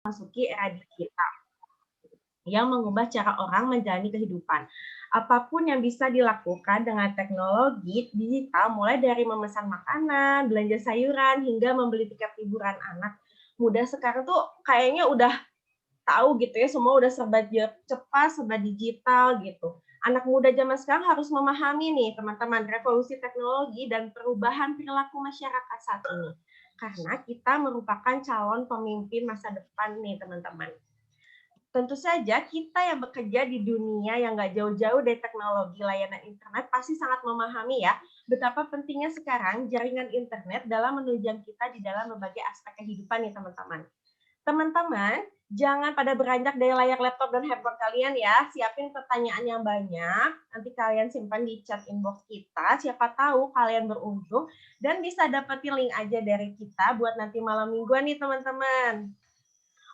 memasuki era digital yang mengubah cara orang menjalani kehidupan. Apapun yang bisa dilakukan dengan teknologi digital, mulai dari memesan makanan, belanja sayuran, hingga membeli tiket liburan anak muda sekarang tuh kayaknya udah tahu gitu ya, semua udah serba cepat, serba digital gitu. Anak muda zaman sekarang harus memahami nih teman-teman revolusi teknologi dan perubahan perilaku masyarakat saat ini. Karena kita merupakan calon pemimpin masa depan nih teman-teman. Tentu saja kita yang bekerja di dunia yang nggak jauh-jauh dari teknologi layanan internet pasti sangat memahami ya betapa pentingnya sekarang jaringan internet dalam menunjang kita di dalam berbagai aspek kehidupan nih teman-teman. Teman-teman, jangan pada beranjak dari layar laptop dan handphone kalian ya. Siapin pertanyaan yang banyak, nanti kalian simpan di chat inbox kita. Siapa tahu kalian beruntung dan bisa dapetin link aja dari kita buat nanti malam mingguan nih teman-teman.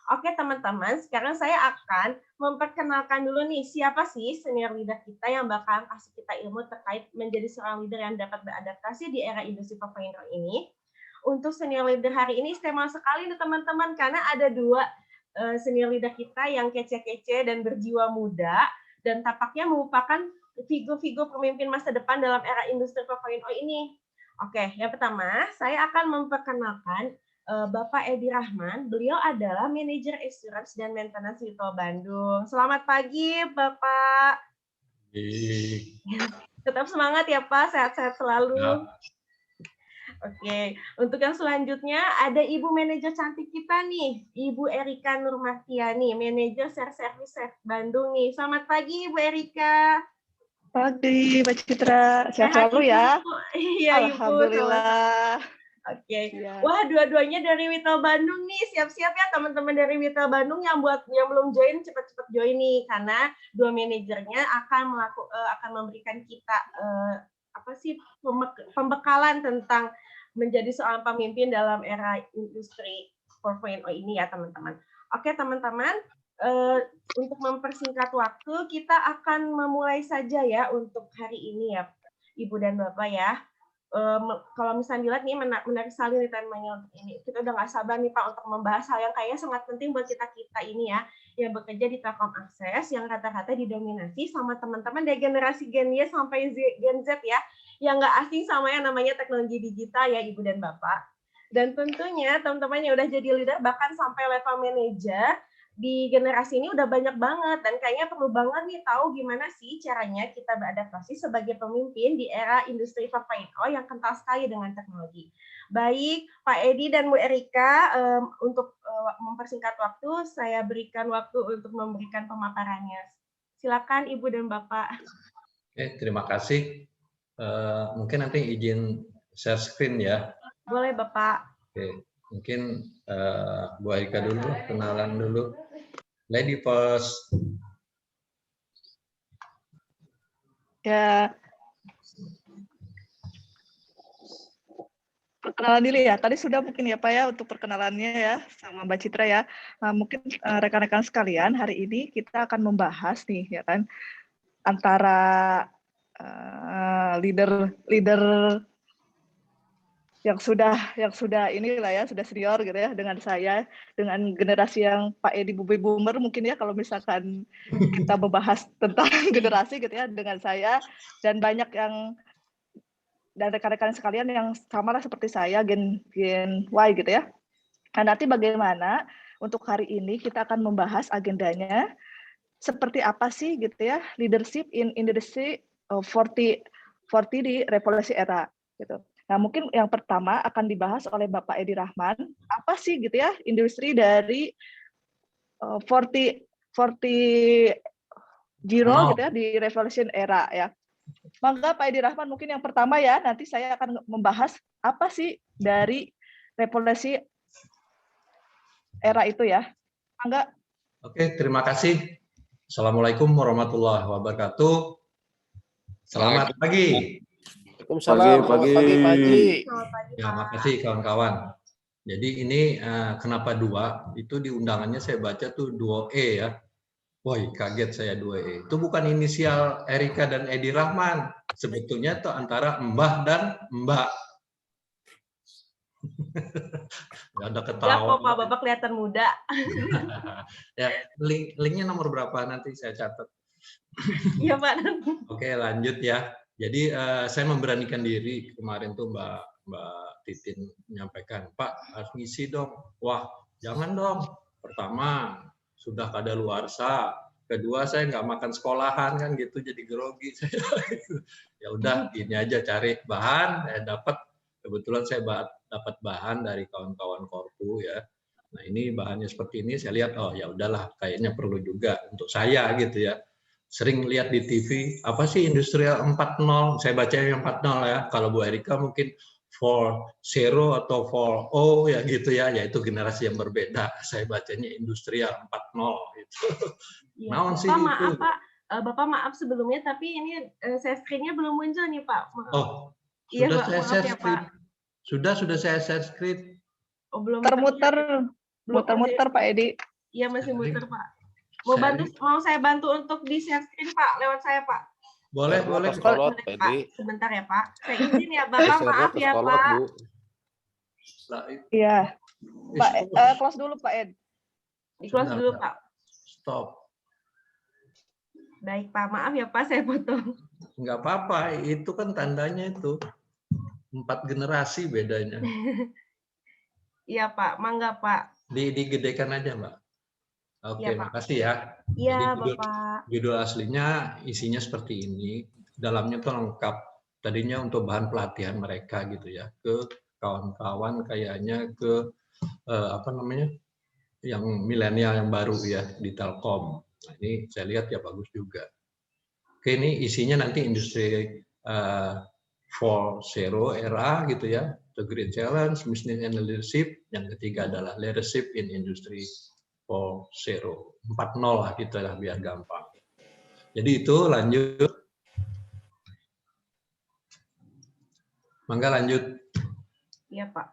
Oke teman-teman, sekarang saya akan memperkenalkan dulu nih siapa sih senior leader kita yang bakal kasih kita ilmu terkait menjadi seorang leader yang dapat beradaptasi di era industri 4.0 ini. Untuk senior leader hari ini istimewa sekali nih teman-teman karena ada dua senior leader kita yang kece-kece dan berjiwa muda dan tampaknya merupakan figur-figur pemimpin masa depan dalam era industri 4.0 ini. Oke, yang pertama saya akan memperkenalkan Bapak Edi Rahman. Beliau adalah manajer assurance dan maintenance di Tol Bandung. Selamat pagi, Bapak. Tetap semangat ya, Pak. Sehat-sehat selalu. Ya. Oke, untuk yang selanjutnya ada Ibu manajer cantik kita nih, Ibu Erika Nurmatiani, manajer service Bandung nih. Selamat pagi, Ibu Erika. Pagi, Mbak Citra. Sehat selalu ya. Iya, Ibu. Alhamdulillah. Oke. Wah, dua-duanya dari Witel Bandung nih. Siap-siap ya teman-teman dari Witel Bandung yang belum join cepat-cepat join nih karena dua manajernya akan memberikan kita pembekalan tentang menjadi seorang pemimpin dalam era industri 4.0 ini ya teman-teman. Oke teman-teman, untuk mempersingkat waktu kita akan memulai saja ya untuk hari ini ya Ibu dan Bapak ya. Kalau misalnya dilihat nih menarik sekali nih temanya untuk ini. Kita udah nggak sabar nih Pak untuk membahas hal yang kayaknya sangat penting buat kita ini ya yang bekerja di Telkom Akses yang rata-rata didominasi sama teman-teman dari generasi Gen Y sampai Gen Z ya yang nggak asing sama yang namanya teknologi digital ya Ibu dan Bapak. Dan tentunya teman-teman yang udah jadi leader bahkan sampai level manajer di generasi ini udah banyak banget dan kayaknya perlu banget nih tahu gimana sih caranya kita beradaptasi sebagai pemimpin di era industri 4.0 yang kental sekali dengan teknologi. Baik, Pak Edi dan Bu Erika, untuk mempersingkat waktu, saya berikan waktu untuk memberikan pemaparannya. Silakan Ibu dan Bapak. Oke, terima kasih. Mungkin nanti izin share screen ya. Boleh Bapak. Oke, mungkin Bu Erika dulu, kenalan dulu. Lady first. Ya. Perkenalan dulu ya. Tadi sudah mungkin ya Pak ya untuk perkenalannya ya sama Mbak Citra ya. Mungkin rekan-rekan sekalian hari ini kita akan membahas nih ya kan antara leader yang sudah inilah ya sudah senior gitu ya dengan saya dengan generasi yang Pak Edi Baby Boomer mungkin ya kalau misalkan kita membahas tentang generasi gitu ya dengan saya dan banyak yang dan rekan-rekan sekalian yang sama lah seperti saya Gen Y gitu ya. Nah, nanti bagaimana untuk hari ini kita akan membahas agendanya seperti apa sih gitu ya leadership in industry 40 di revolusi era gitu. Nah, mungkin yang pertama akan dibahas oleh Bapak Edi Rahman, apa sih gitu ya industri dari 40 gitu ya di revolution era ya. Mangga Pak Edi Rahman mungkin yang pertama ya, nanti saya akan membahas apa sih dari revolusi era itu ya. Mangga. Oke, terima kasih. Assalamualaikum warahmatullahi wabarakatuh. Selamat pagi. Waalaikumsalam, selamat pagi Pak Haji. Ya, makasih kawan-kawan. Jadi ini kenapa 2? Itu di undangannya saya baca tuh 2E ya. Woi, kaget saya 2E. Itu bukan inisial Erika dan Edi Rahman. Sebetulnya itu antara Mbah dan Mbak. Nggak ada Enggak ketawa. kok Pak, Bapak kelihatan muda. Ya, linknya nomor berapa nanti saya catat. Iya Pak. Oke, lanjut ya. Jadi saya memberanikan diri kemarin tuh Mbak Titin menyampaikan, Pak harus ngisi dong. Wah, jangan dong. Pertama, sudah kadaluarsa. Kedua, saya nggak makan sekolahan kan gitu, jadi grogi. Ya udah, gini aja cari bahan. Kebetulan saya dapat bahan dari kawan-kawan Korpu ya. Nah ini bahannya seperti ini, saya lihat oh ya udahlah, kayaknya perlu juga untuk saya gitu ya. Sering lihat di TV, apa sih Industrial 4.0? Saya baca yang 4.0 ya. Kalau Bu Erika mungkin 4.0 atau 4.0 ya gitu ya, yaitu generasi yang berbeda. Saya bacanya Industrial 4.0 gitu. Ya, Naon sih Bapak itu? maaf Pak, Bapak maaf sebelumnya, tapi ini share screen-nya belum muncul nih Pak. Maaf. Oh, Iya sudah Pak, saya maaf share ya screen. Pak. Sudah saya share screen. Oh, belum Muter-muter, Belum, muter-muter Pak Edi. Iya masih Sharing. muter Pak. Mau saya bantu untuk di share screen Pak lewat saya Pak. Boleh. Terkolot, Pak Pak. Edi. Sebentar ya Pak. Saya izin ya Bapak, Share-nya maaf ya terkolot, Pak. Bu. Iya. Pak, close dulu Pak Ed. Di close dulu Pak. Stop. Baik Pak, maaf ya Pak, saya potong. Nggak apa-apa, itu kan tandanya itu 4 generasi bedanya. Iya Pak, mangga Pak. Digedekan aja Mbak. Oke, Ya, Pak. makasih ya. Iya Jadi Bapak. judul aslinya isinya seperti ini. Dalamnya tuh lengkap. Tadinya untuk bahan pelatihan mereka gitu ya, ke kawan-kawan kayaknya ke yang milenial yang baru ya di Telkom. Nah, ini saya lihat ya bagus juga. Oke, ini isinya nanti industri 4.0 era gitu ya, the great challenge, business and leadership. Yang ketiga adalah leadership in industry 4.0, 4.0 lah gitu lah biar gampang. Jadi itu lanjut. Mangga lanjut. Iya Pak.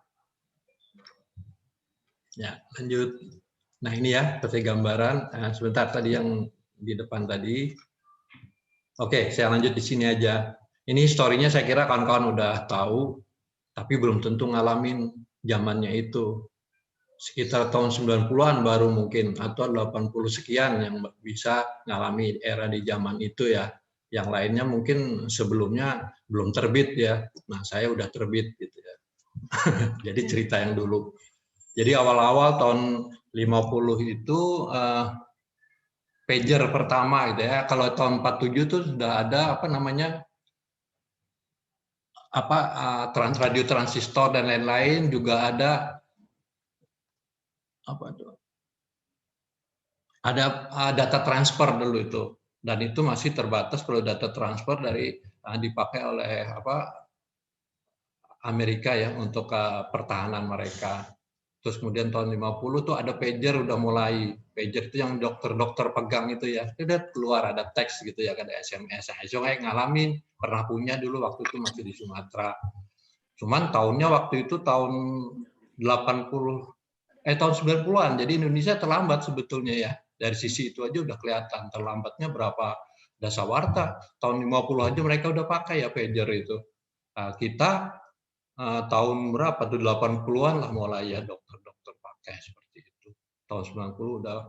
Ya, lanjut. Nah ini ya, seperti gambaran. Sebentar tadi yang di depan tadi. Oke, saya lanjut di sini aja. Ini story-nya saya kira kawan-kawan udah tahu, tapi belum tentu ngalamin zamannya itu. Sekitar tahun 90-an baru mungkin, atau 80 sekian yang bisa ngalami era di zaman itu ya. Yang lainnya mungkin sebelumnya belum terbit ya. Nah saya udah terbit gitu ya. Jadi cerita yang dulu. Jadi awal-awal tahun 50 itu pager pertama gitu ya. Kalau tahun 47 itu sudah ada radio transistor dan lain-lain, juga ada data transfer dulu itu. Dan itu masih terbatas kalau data transfer dari dipakai oleh Amerika ya untuk pertahanan mereka. Terus kemudian tahun 50 tuh ada pager udah mulai. Pager itu yang dokter-dokter pegang itu ya. Udah keluar ada teks gitu ya, ada SMS. Nah, itu kayak ngalamin, pernah punya dulu waktu itu masih di Sumatera. Cuman tahunnya waktu itu tahun 90-an. Jadi Indonesia terlambat sebetulnya ya. Dari sisi itu aja udah kelihatan terlambatnya berapa dasawarta. Tahun 50 aja mereka udah pakai ya pager itu. Nah, kita tahun berapa tuh 80-an lah mulai ya dokter-dokter pakai seperti itu. Tahun 90 udah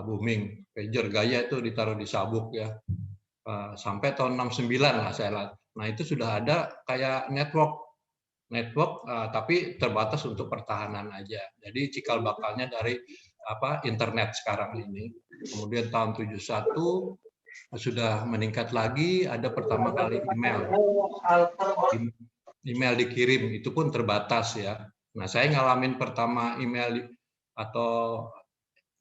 booming. Pager gaya itu ditaruh di sabuk ya. Sampai tahun 69 lah saya lihat. Nah, itu sudah ada kayak network tapi terbatas untuk pertahanan aja. Jadi cikal bakalnya dari internet sekarang ini. Kemudian tahun 71 sudah meningkat lagi, ada pertama kali email dikirim, itu pun terbatas ya. Nah, saya ngalamin pertama email atau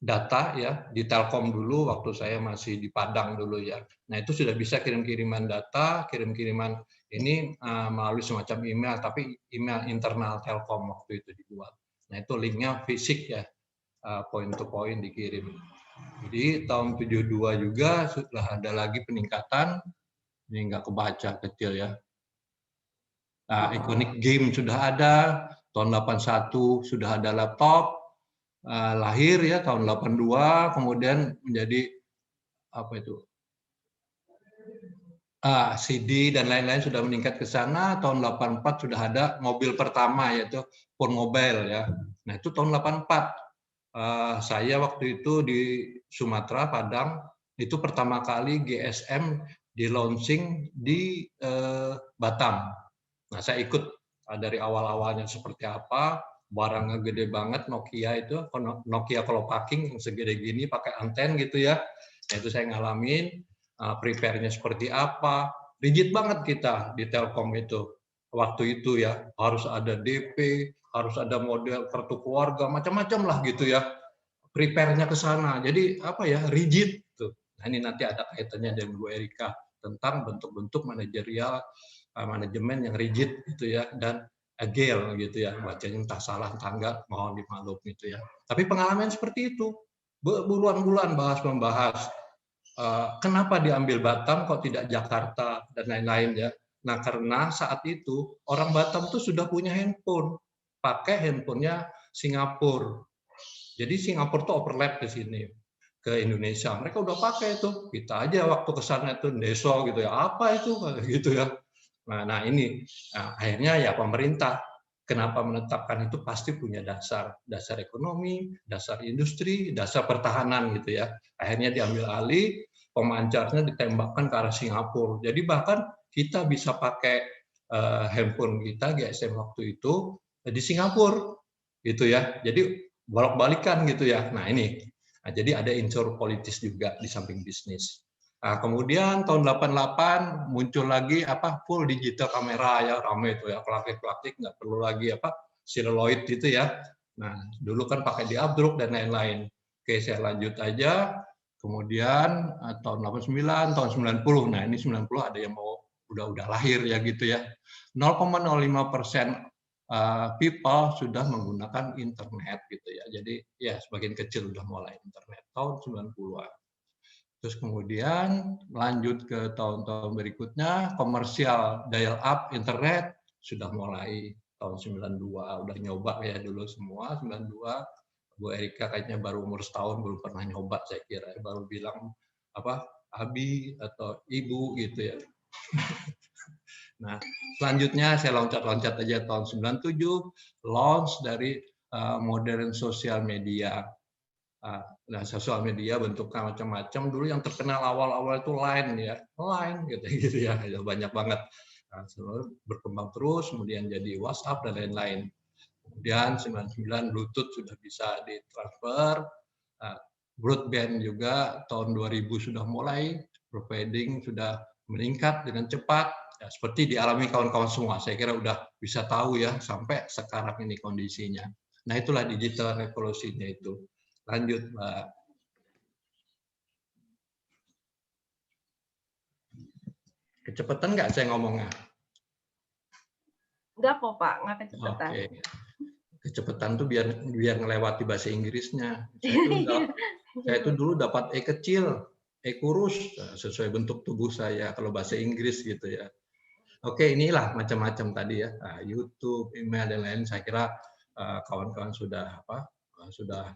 data ya di Telkom dulu waktu saya masih di Padang dulu ya. Nah, itu sudah bisa kirim-kiriman data, kirim-kiriman ini melalui semacam email, tapi email internal Telkom waktu itu dibuat. Nah, itu linknya fisik ya, point to point dikirim. Jadi tahun 72 juga sudah ada lagi peningkatan, ini nggak kebaca kecil ya. Nah, Iconic Game sudah ada, tahun 81 sudah ada laptop, lahir ya tahun 82, kemudian menjadi CD dan lain-lain sudah meningkat ke sana. Tahun 84 sudah ada mobil pertama yaitu phone mobile ya. Nah itu tahun 84. Saya waktu itu di Sumatera, Padang, itu pertama kali GSM di launching di Batam. Nah saya ikut dari awal-awalnya seperti apa, barangnya gede banget, Nokia itu, Nokia kalau packing yang segede gini pakai anten gitu ya. Nah, itu saya ngalamin, prepare-nya seperti apa, rigid banget kita di Telkom itu. Waktu itu ya, harus ada DP, harus ada model kartu keluarga, macam-macam lah gitu ya. Prepare-nya ke sana. Jadi apa ya, rigid tuh. Nah, ini nanti ada kaitannya dengan Bu Erika tentang bentuk-bentuk manajerial, manajemen yang rigid gitu ya, dan agile gitu ya. Bacanya entah salah entah enggak, mohon dimaklum gitu ya. Tapi pengalaman seperti itu. Bulan-bulan membahas kenapa diambil Batam kok tidak Jakarta dan lain-lain ya. Nah, karena saat itu orang Batam tuh sudah punya handphone, pakai handphonenya Singapura. Jadi Singapura tuh overlap ke sini ke Indonesia. Mereka udah pakai itu. Kita aja waktu ke sana itu deso gitu ya. Apa itu gitu ya. Nah ini akhirnya ya pemerintah kenapa menetapkan itu pasti punya dasar ekonomi, dasar industri, dasar pertahanan gitu ya. Akhirnya diambil alih, pemancarnya ditembakkan ke arah Singapura. Jadi bahkan kita bisa pakai handphone kita GSM waktu itu di Singapura gitu ya. Jadi bolak-balikan gitu ya. Nah ini, jadi ada unsur politis juga di samping bisnis. Nah, kemudian tahun 88 muncul lagi full digital kamera ya, ramai itu ya, kelakik-kelakik nggak perlu lagi celluloid gitu ya. Nah dulu kan pakai diabdruk dan lain-lain. Oke, saya lanjut aja. Kemudian tahun 89, tahun 90. Nah ini 90 ada yang mau udah lahir ya gitu ya. 0,05% people sudah menggunakan internet gitu ya. Jadi ya sebagian kecil udah mulai internet tahun 90-an. Terus kemudian lanjut ke tahun-tahun berikutnya, komersial dial up internet sudah mulai tahun 92, udah nyoba ya dulu semua 92. Bu Erika kayaknya baru umur setahun, belum pernah nyoba saya kira, baru bilang Abi atau Ibu gitu ya. Nah, selanjutnya saya loncat-loncat aja tahun 97, launch dari modern sosial media. Nah, sosial media bentuknya macam-macam. Dulu yang terkenal awal-awal itu Line ya, Line gitu ya, banyak banget. Nah, berkembang terus, kemudian jadi WhatsApp dan lain-lain. Kemudian 99 Bluetooth sudah bisa ditransfer, broadband juga tahun 2000 sudah mulai, providing sudah meningkat dengan cepat. Ya, seperti dialami kawan-kawan semua, saya kira udah bisa tahu ya sampai sekarang ini kondisinya. Nah itulah digital revolusinya itu. Lanjut, Mbak. Kecepatan nggak saya ngomongnya? Enggak kok Pak, nggak kecepatan. Oke. Kecepatan tuh biar ngelewati bahasa Inggrisnya. Saya itu dulu dapat E kecil, E kurus, sesuai bentuk tubuh saya kalau bahasa Inggris gitu ya. Oke, inilah macam-macam tadi ya, YouTube, email dan lain. Saya kira kawan-kawan sudah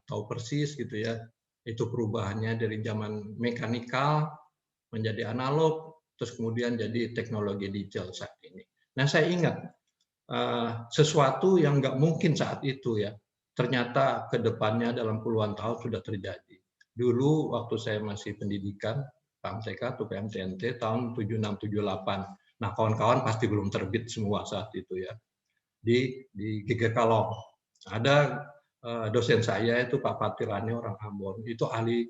tahu persis gitu ya. Itu perubahannya dari zaman mekanikal menjadi analog, terus kemudian jadi teknologi digital saat ini. Nah, saya ingat sesuatu yang nggak mungkin saat itu ya, ternyata ke depannya dalam puluhan tahun sudah terjadi. Dulu waktu saya masih pendidikan, PAMTK atau PMTNT tahun 76-78. Nah, kawan-kawan pasti belum terbit semua saat itu ya. Di GGK Law. Ada dosen saya itu Pak Patirani orang Ambon, itu ahli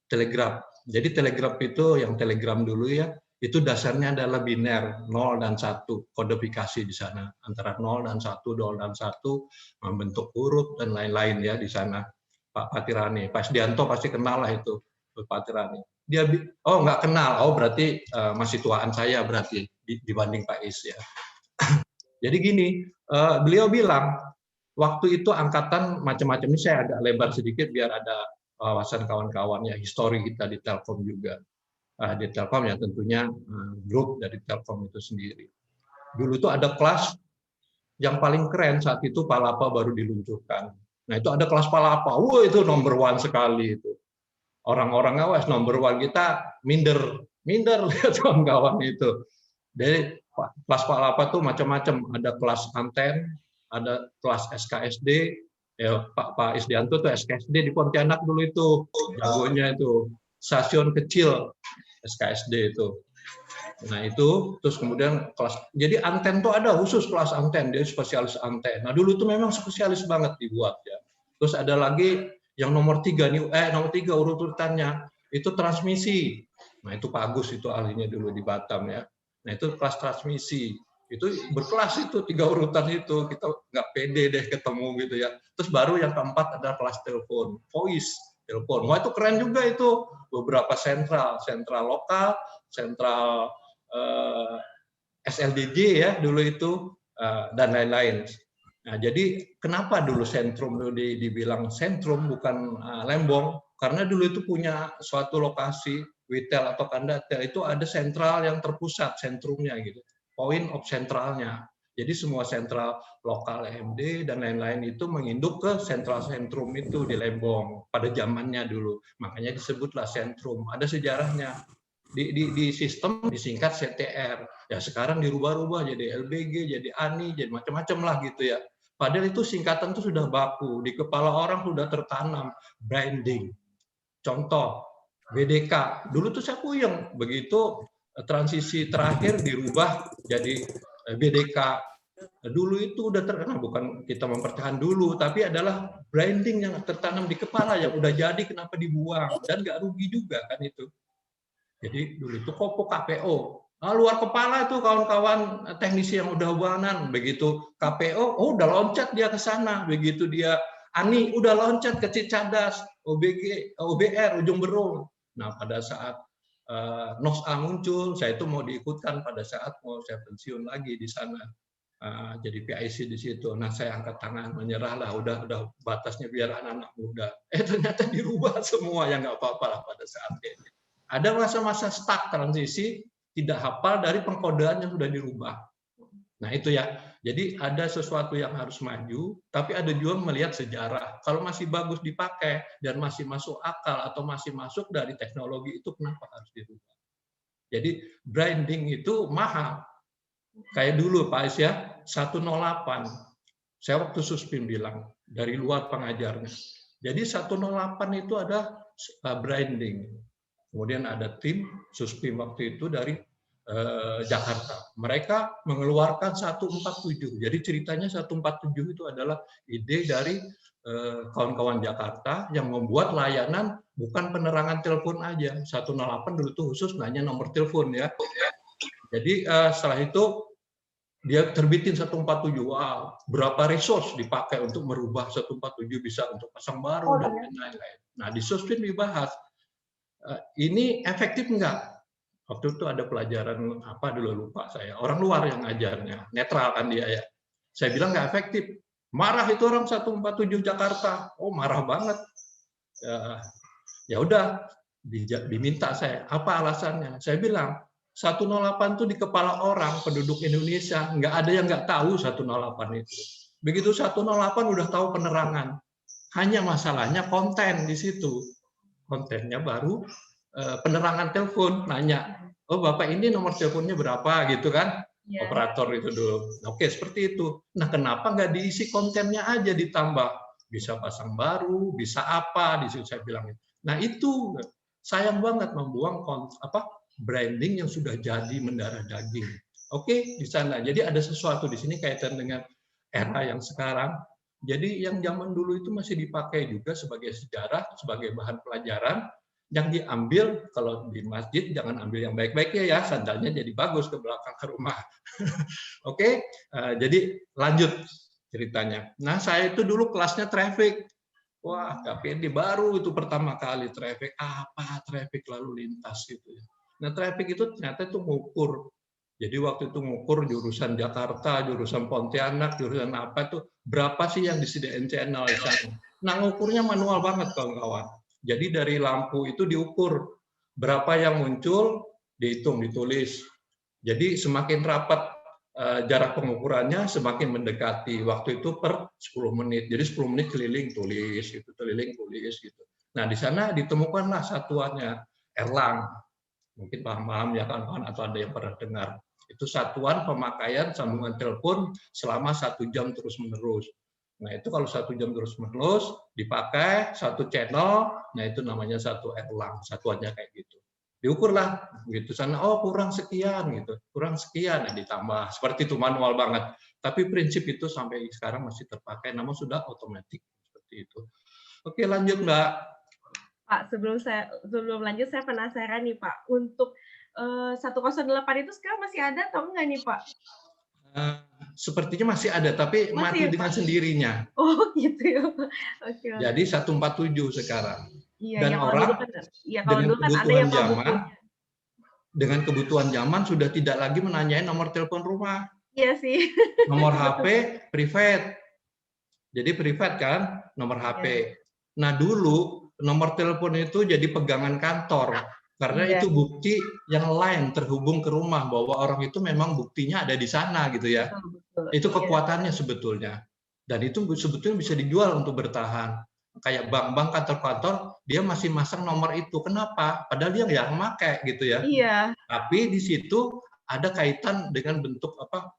telegraf. Jadi telegraf itu yang telegram dulu ya, itu dasarnya adalah biner 0 dan 1, kodifikasi di sana antara 0 dan 1, 0 dan 1 membentuk huruf dan lain-lain ya di sana. Pak Patirani, Pak Sdianto pasti kenal lah itu Pak Patirani. Dia nggak kenal, berarti masih tuaan saya berarti dibanding Pak Is ya. Jadi gini, beliau bilang waktu itu angkatan macam-macam, ini saya agak lebar sedikit biar ada wawasan kawan-kawan ya, histori kita di Telkom juga. Di Telkom ya tentunya grup dari Telkom itu sendiri. Dulu tuh ada kelas yang paling keren saat itu Palapa baru diluncurkan. Nah itu ada kelas Palapa, itu number one sekali itu. Orang-orang awas number one, kita minder lihat kawan-kawan itu. Jadi kelas Palapa tuh macam-macam, ada kelas anten, ada kelas SKSD, ya Pak Isdianto tuh SKSD di Pontianak dulu itu, jagonya itu, stasiun kecil SKSD itu. Nah itu, terus kemudian kelas, jadi anten tuh ada khusus kelas anten, dia spesialis anten. Nah dulu tuh memang spesialis banget dibuat ya. Terus ada lagi yang nomor 3 nih, nomor 3 urut-urutannya, itu transmisi. Nah itu Pak Agus itu ahlinya dulu di Batam ya. Nah itu kelas transmisi. Itu berkelas itu 3 urutan itu, kita nggak pede deh ketemu gitu ya. Terus baru yang keempat ada kelas telepon, voice, telepon. Wah itu keren juga itu, beberapa sentral lokal, sentral SLDJ ya dulu itu, dan lain-lain. Nah jadi kenapa dulu sentrum dibilang sentrum bukan Lembong? Karena dulu itu punya suatu lokasi, Witel atau Kandatel, itu ada sentral yang terpusat, sentrumnya gitu. Point of sentralnya. Jadi semua sentral lokal EMD dan lain-lain itu menginduk ke sentral-sentrum itu di Lembong pada zamannya dulu. Makanya disebutlah sentrum. Ada sejarahnya. Di sistem disingkat CTR. Ya sekarang dirubah-rubah jadi LBG, jadi ANI, jadi macam-macam lah gitu ya. Padahal itu singkatan itu sudah baku, di kepala orang sudah tertanam branding. Contoh BDK. Dulu tuh saya puyeng, begitu transisi terakhir dirubah jadi BDK. Dulu itu udah terkenal, bukan kita mempertahankan dulu, tapi adalah branding yang tertanam di kepala yang udah jadi, kenapa dibuang, dan nggak rugi juga kan itu. Jadi dulu itu Kopo KPO. Nah, luar kepala itu kawan-kawan teknisi yang udah buanan, begitu KPO, udah loncat dia ke sana, begitu dia ANI udah loncat ke Cicadas, OBG, OBR, Ujung Berung. Nah pada saat NOSA muncul, saya itu mau diikutkan pada saat mau saya pensiun lagi di sana, jadi PIC di situ. Nah saya angkat tangan, menyerah lah, udah batasnya biar anak-anak muda. Ternyata dirubah semua, ya nggak apa-apa lah pada saat ini. Ada masa-masa stuck transisi, tidak hafal dari pengkodean yang sudah dirubah. Nah itu ya, jadi ada sesuatu yang harus maju, tapi ada juga melihat sejarah. Kalau masih bagus dipakai dan masih masuk akal atau masih masuk dari teknologi itu, kenapa harus dirubah? Jadi branding itu mahal. Kayak dulu Pak Is ya, 108. Saya waktu Suspin bilang, dari luar pengajarnya. Jadi 108 itu ada branding. Kemudian ada tim Suspin waktu itu dari Jakarta. Mereka mengeluarkan 147. Jadi ceritanya 147 itu adalah ide dari kawan-kawan Jakarta yang membuat layanan bukan penerangan telepon aja. 108 dulu tuh khusus nanya nomor telepon ya. Jadi setelah itu dia terbitin 147. Wow, berapa resource dipakai untuk merubah 147, bisa untuk pasang baru dan lain-lain. Nah di Suspin dibahas ini efektif enggak? Waktu itu ada pelajaran apa dulu lupa saya, orang luar yang ngajarnya, netral kan dia ya. Saya bilang nggak efektif. Marah itu orang 147 Jakarta. Oh marah banget. Ya udah diminta saya, apa alasannya? Saya bilang 108 itu di kepala orang penduduk Indonesia nggak ada yang nggak tahu 108 itu. Begitu 108 udah tahu penerangan. Hanya masalahnya konten di situ. Kontennya baru penerangan telepon, nanya, oh Bapak ini nomor teleponnya berapa gitu kan, operator itu dulu. Oke seperti itu. Nah kenapa nggak diisi kontennya aja ditambah, bisa pasang baru, bisa apa, di situ saya bilang. Nah itu sayang banget membuang branding yang sudah jadi mendarah daging. Oke di sana. Jadi ada sesuatu di sini kaitan dengan era yang sekarang. Jadi yang zaman dulu itu masih dipakai juga sebagai sejarah, sebagai bahan pelajaran. Yang diambil kalau di masjid jangan ambil yang baik-baiknya ya, sandalnya jadi bagus ke belakang ke rumah. Oke, jadi lanjut ceritanya. Nah saya itu dulu kelasnya traffic. Wah KPD baru itu pertama kali traffic, apa traffic lalu lintas gitu ya. Nah traffic itu ternyata itu ngukur. Jadi waktu itu ngukur jurusan Jakarta, jurusan Pontianak, jurusan apa itu berapa sih yang disediain channel di sana. Nah ngukurnya manual banget kawan-kawan. Jadi dari lampu itu diukur berapa yang muncul, dihitung, ditulis. Jadi semakin rapat jarak pengukurannya, semakin mendekati. Waktu itu per 10 menit. Jadi 10 menit keliling tulis, gitu, keliling tulis gitu. Nah di sana ditemukanlah satuannya Erlang. Mungkin paham ya kawan-kawan atau ada yang pernah dengar. Itu satuan pemakaian sambungan telepon selama 1 jam terus-menerus. Nah, itu kalau 1 jam terus-menerus dipakai 1 channel, nah itu namanya 1 elang, satuannya kayak gitu. Diukurlah gitu sana, oh kurang sekian gitu, kurang sekian, nah ditambah. Seperti itu, manual banget. Tapi prinsip itu sampai sekarang masih terpakai, namun sudah otomatis seperti itu. Oke, lanjut Mbak. Pak, sebelum lanjut saya penasaran nih Pak, untuk 108 itu sekarang masih ada atau enggak nih Pak? Sepertinya masih ada, tapi mati ya, dengan Pak? sendirinya. Oh gitu ya Pak. Oke. Jadi 147 sekarang. Iya, Dan ya, orang kalau dulu kan ada yang zaman, dengan kebutuhan zaman sudah tidak lagi menanyai nomor telepon rumah. Iya sih. Nomor HP private. Jadi private kan nomor HP. Iya. Nah dulu nomor telepon itu jadi pegangan kantor. Karena Iya. itu bukti yang lain terhubung ke rumah bahwa orang itu memang buktinya ada di sana gitu ya. Betul. Itu kekuatannya sebetulnya. Dan itu sebetulnya bisa dijual untuk bertahan. Kayak bank-bank, kantor-kantor, dia masih masang nomor itu. Kenapa? Padahal dia nggak memakai gitu ya. Iya. Tapi di situ ada kaitan dengan bentuk apa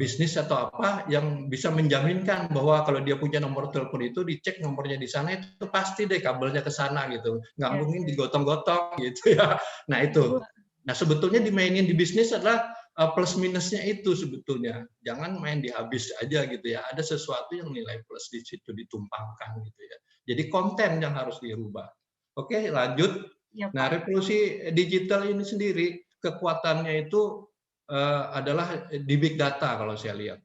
bisnis atau apa yang bisa menjaminkan bahwa kalau dia punya nomor telepon itu dicek nomornya di sana itu pasti deh kabelnya ke sana gitu, nggak mungkin digotong-gotong gitu ya. Nah itu, nah sebetulnya dimainin di bisnis adalah plus minusnya itu sebetulnya, jangan main di habis aja gitu ya. Ada sesuatu yang nilai plus di situ ditumpangkan gitu ya. Jadi konten yang harus dirubah. Oke, lanjut. Nah revolusi digital ini sendiri kekuatannya itu adalah di big data kalau saya lihat,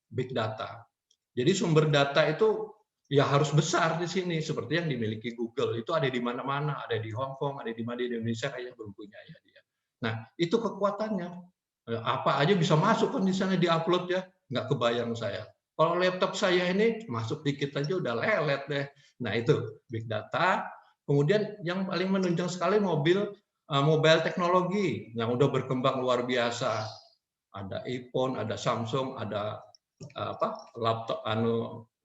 big data. Jadi sumber data itu ya harus besar di sini seperti yang dimiliki Google, itu ada di mana-mana, ada di Hong Kong, ada di mana di Indonesia kayak belum punya ya dia. Nah itu kekuatannya, apa aja bisa masuk kan di sana diupload ya, nggak kebayang saya. Kalau laptop saya ini masuk dikit aja udah lelet deh. Nah itu big data. Kemudian yang paling menunjang sekali mobile teknologi yang udah berkembang luar biasa. Ada iPhone, ada Samsung, ada laptop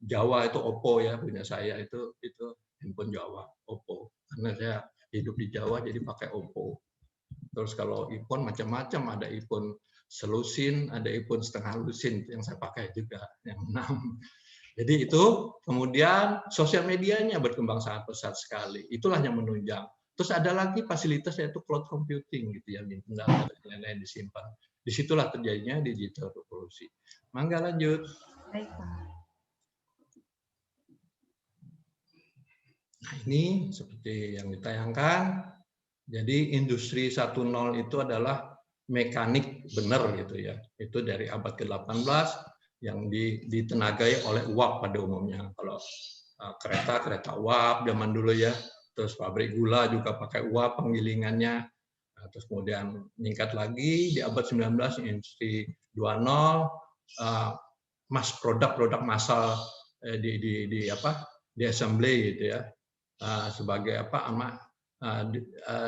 Jawa itu Oppo ya punya saya itu handphone Jawa Oppo. Karena saya hidup di Jawa jadi pakai Oppo. Terus kalau iPhone macam-macam, ada iPhone selusin, ada iPhone setengah lusin yang saya pakai juga yang 6. Jadi itu kemudian sosial medianya berkembang sangat pesat sekali. Itulah yang menunjang. Terus ada lagi fasilitas yaitu cloud computing gitu ya, lain-lain disimpan. Disitulah terjadinya digital revolusi. Mangga lanjut. Baik, Pak. Nah ini seperti yang ditayangkan. Jadi industri 1.0 itu adalah mekanik benar gitu ya. Itu dari abad ke-18 yang ditenagai oleh uap pada umumnya. Kalau kereta uap zaman dulu ya. Terus pabrik gula juga pakai uap penggilingannya. Terus kemudian meningkat lagi di abad 19 industri 2.0 produk massal di assembly gitu ya. Sebagai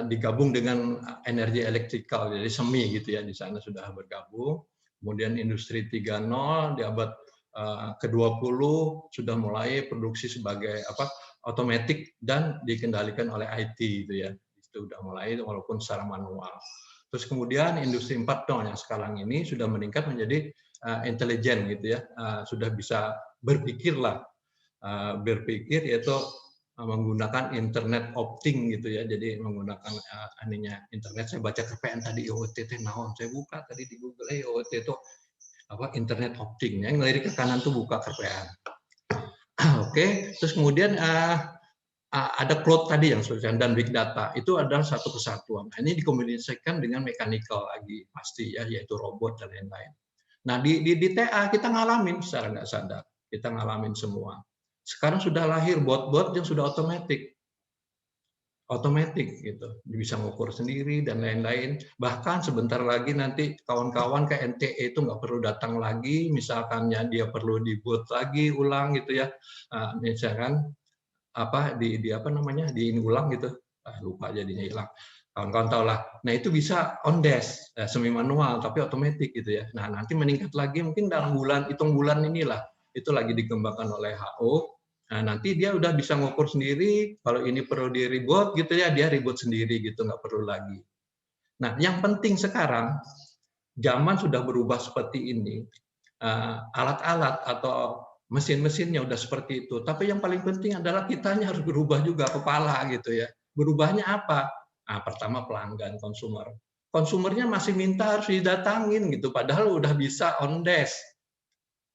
digabung dengan energi elektrikal jadi semi gitu ya, di sana sudah bergabung. Kemudian industri 3.0 di abad ke-20 sudah mulai produksi sebagai otomatis dan dikendalikan oleh IT gitu ya. Itu sudah mulai walaupun secara manual. Terus kemudian industri 4.0 yang sekarang ini sudah meningkat menjadi intelijen gitu ya. Sudah bisa berpikir yaitu menggunakan internet opting gitu ya. Jadi menggunakan internet. Saya baca KPN tadi IoT naon. Saya buka tadi di Google IoT itu internet opting. Yang ngelirik ke kanan tuh buka KPN. Oke, terus kemudian ada cloud tadi yang sudah dan big data itu adalah satu kesatuan. Nah, ini dikomunikasikan dengan mechanical lagi pasti ya, yaitu robot dan lain-lain. Nah di TA kita ngalamin secara nggak sadar, kita ngalamin semua. Sekarang sudah lahir bot-bot yang sudah otomatis gitu, bisa ngukur sendiri dan lain-lain. Bahkan sebentar lagi nanti kawan-kawan ke NTE itu nggak perlu datang lagi, misalkannya dia perlu dibuat lagi ulang gitu ya, misalkan diulang gitu, lupa jadinya hilang. Kawan-kawan tahu lah. Nah itu bisa on desk, semi manual tapi otomatis gitu ya. Nah nanti meningkat lagi mungkin dalam hitung bulan inilah, itu lagi dikembangkan oleh WHO. Nah, nanti dia udah bisa ngukur sendiri, kalau ini perlu di reboot gitu ya, dia reboot sendiri gitu, nggak perlu lagi. Nah, yang penting sekarang, zaman sudah berubah seperti ini, alat-alat atau mesin-mesinnya udah seperti itu. Tapi yang paling penting adalah kitanya harus berubah juga, kepala gitu ya. Berubahnya apa? Nah, pertama pelanggan, konsumer. Konsumernya masih minta harus didatangin gitu, padahal udah bisa on desk.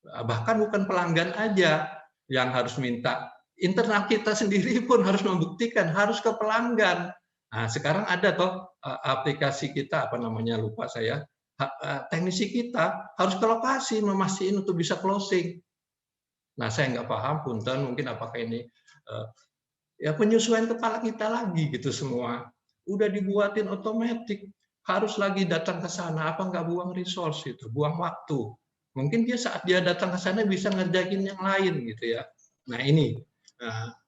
Bahkan bukan pelanggan aja yang harus minta, internal kita sendiri pun harus membuktikan, harus ke pelanggan. Nah, sekarang ada toh aplikasi kita, apa namanya, lupa saya, teknisi kita harus ke lokasi memastikan untuk bisa closing. Nah, saya nggak paham, punten, mungkin apakah ini ya penyesuaian kepala kita lagi gitu semua. Udah dibuatin otomatis, harus lagi datang ke sana, apa nggak buang resource itu, buang waktu. Mungkin dia saat dia datang ke sana bisa ngerjain yang lain gitu ya. Nah ini,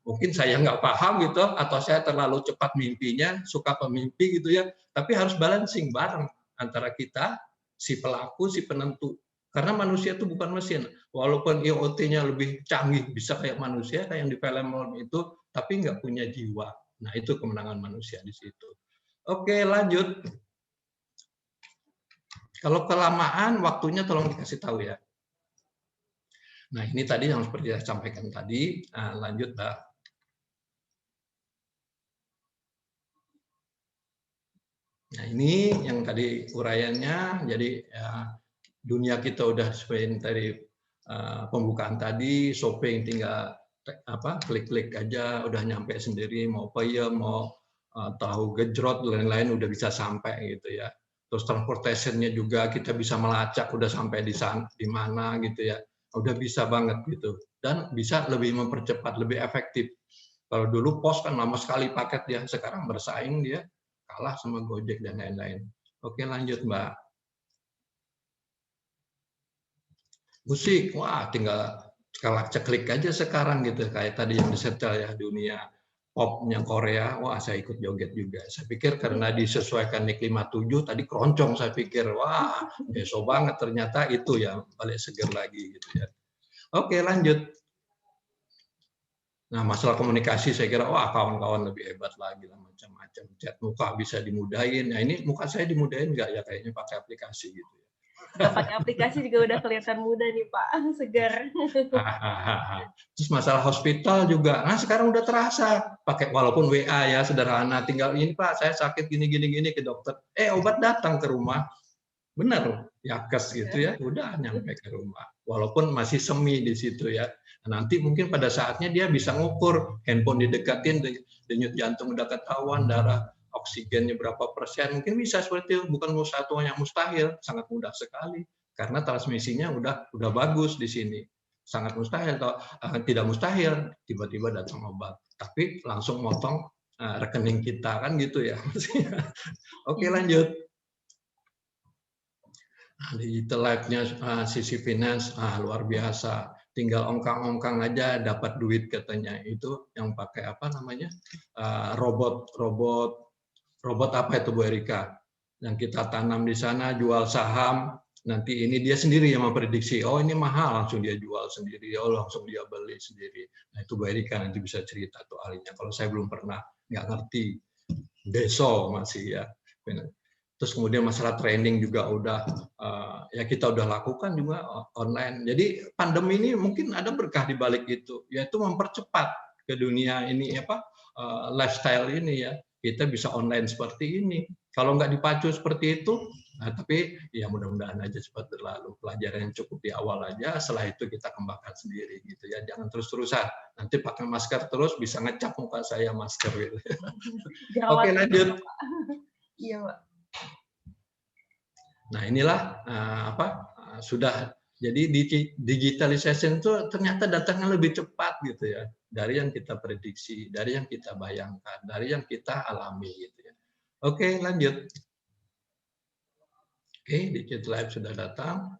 mungkin saya nggak paham gitu, atau saya terlalu cepat mimpinya, suka pemimpi gitu ya. Tapi harus balancing bareng antara kita, si pelaku, si penentu. Karena manusia itu bukan mesin. Walaupun IoT-nya lebih canggih, bisa kayak manusia, kayak yang di film itu, tapi nggak punya jiwa. Nah itu kemenangan manusia di situ. Oke, lanjut. Kalau kelamaan, waktunya tolong dikasih tahu ya. Nah, ini tadi yang seperti saya sampaikan tadi. Nah, lanjut, Mbak. Nah, ini yang tadi uraiannya. Jadi, ya, dunia kita udah sesuai dari pembukaan tadi, shopping tinggal klik-klik aja, udah nyampe sendiri, mau peyem, mau tahu gejrot, lain-lain udah bisa sampai gitu ya. Terus transportationnya juga kita bisa melacak udah sampai di mana gitu ya, udah bisa banget gitu, dan bisa lebih mempercepat, lebih efektif. Kalau dulu pos kan lama sekali paket ya, sekarang bersaing dia kalah sama Gojek dan lain-lain. Oke, lanjut Mbak. Musik, wah tinggal ceklik aja sekarang gitu, kayak tadi yang disetel ya, dunia popnya Korea, wah saya ikut joget juga. Saya pikir karena disesuaikan NIK 57 tadi keroncong, saya pikir wah besok banget, ternyata itu ya balik seger lagi gitu ya. Oke, lanjut. Nah, masalah komunikasi saya kira wah kawan-kawan lebih hebat lagi lah, macam-macam. Chat muka bisa dimudahin. Nah, ini muka saya dimudahin nggak ya, kayaknya pakai aplikasi gitu ya. Udah pakai aplikasi juga udah kelihatan muda nih Pak, segar. Terus masalah hospital juga, nah sekarang udah terasa pakai, walaupun WA ya sederhana, tinggal ini Pak saya sakit gini ke dokter, obat datang ke rumah, benar yakes gitu ya, udah nyampe ke rumah, walaupun masih semi di situ ya. Nanti mungkin pada saatnya dia bisa ngukur, handphone didekatin, denyut jantung udah ketahuan, darah oksigennya berapa persen, mungkin bisa seperti itu, bukan satu yang mustahil, sangat mudah sekali karena transmisinya udah bagus di sini. Sangat mustahil atau tidak mustahil tiba-tiba datang obat, tapi langsung motong rekening kita kan gitu ya. Oke, lanjut. Nah, digital life-nya sisi finance luar biasa. Tinggal ongkang-ongkang aja dapat duit katanya. Itu yang pakai apa namanya? Robot apa itu Bu Erika? Yang kita tanam di sana, jual saham, nanti ini dia sendiri yang memprediksi, oh ini mahal, langsung dia jual sendiri, oh langsung dia beli sendiri. Nah itu Bu Erika nanti bisa cerita tuh ahlinya. Kalau saya belum pernah, nggak ngerti. Deso masih ya. Terus kemudian masalah training juga udah ya kita udah lakukan juga online. Jadi pandemi ini mungkin ada berkah di balik itu, yaitu mempercepat ke dunia ini lifestyle ini ya. Kita bisa online seperti ini. Kalau nggak dipacu seperti itu, nah, tapi ya mudah-mudahan aja cepat berlalu. Pelajaran yang cukup di awal aja, setelah itu kita kembangkan sendiri gitu ya. Jangan terus-terusan. Nanti pakai masker terus bisa ngecap muka saya masker gitu. Oke, lanjut. Iya, Pak. Nah, inilah sudah jadi digitalization itu ternyata datangnya lebih cepat gitu ya, dari yang kita prediksi, dari yang kita bayangkan, dari yang kita alami gitu ya. Oke, lanjut. Oke, Digital Life sudah datang.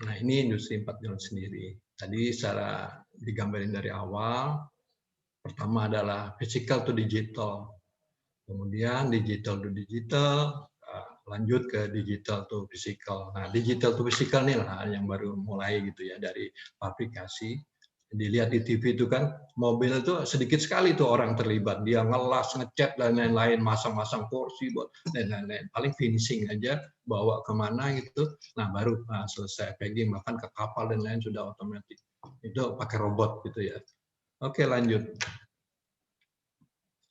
Nah, ini industri 4.0 sendiri. Tadi secara digambarin dari awal, pertama adalah physical to digital. Kemudian digital to digital, lanjut ke digital to physical. Nah, digital to physical ini lah yang baru mulai gitu ya, dari aplikasi. Dilihat di TV itu kan, mobil itu sedikit sekali tuh orang terlibat. Dia ngelas, ngecat, dan lain-lain, masang-masang kursi, dan lain-lain. Paling finishing aja, bawa kemana gitu. Nah, baru selesai packing, bahkan ke kapal dan lain sudah otomatis. Itu pakai robot gitu ya. Oke, lanjut.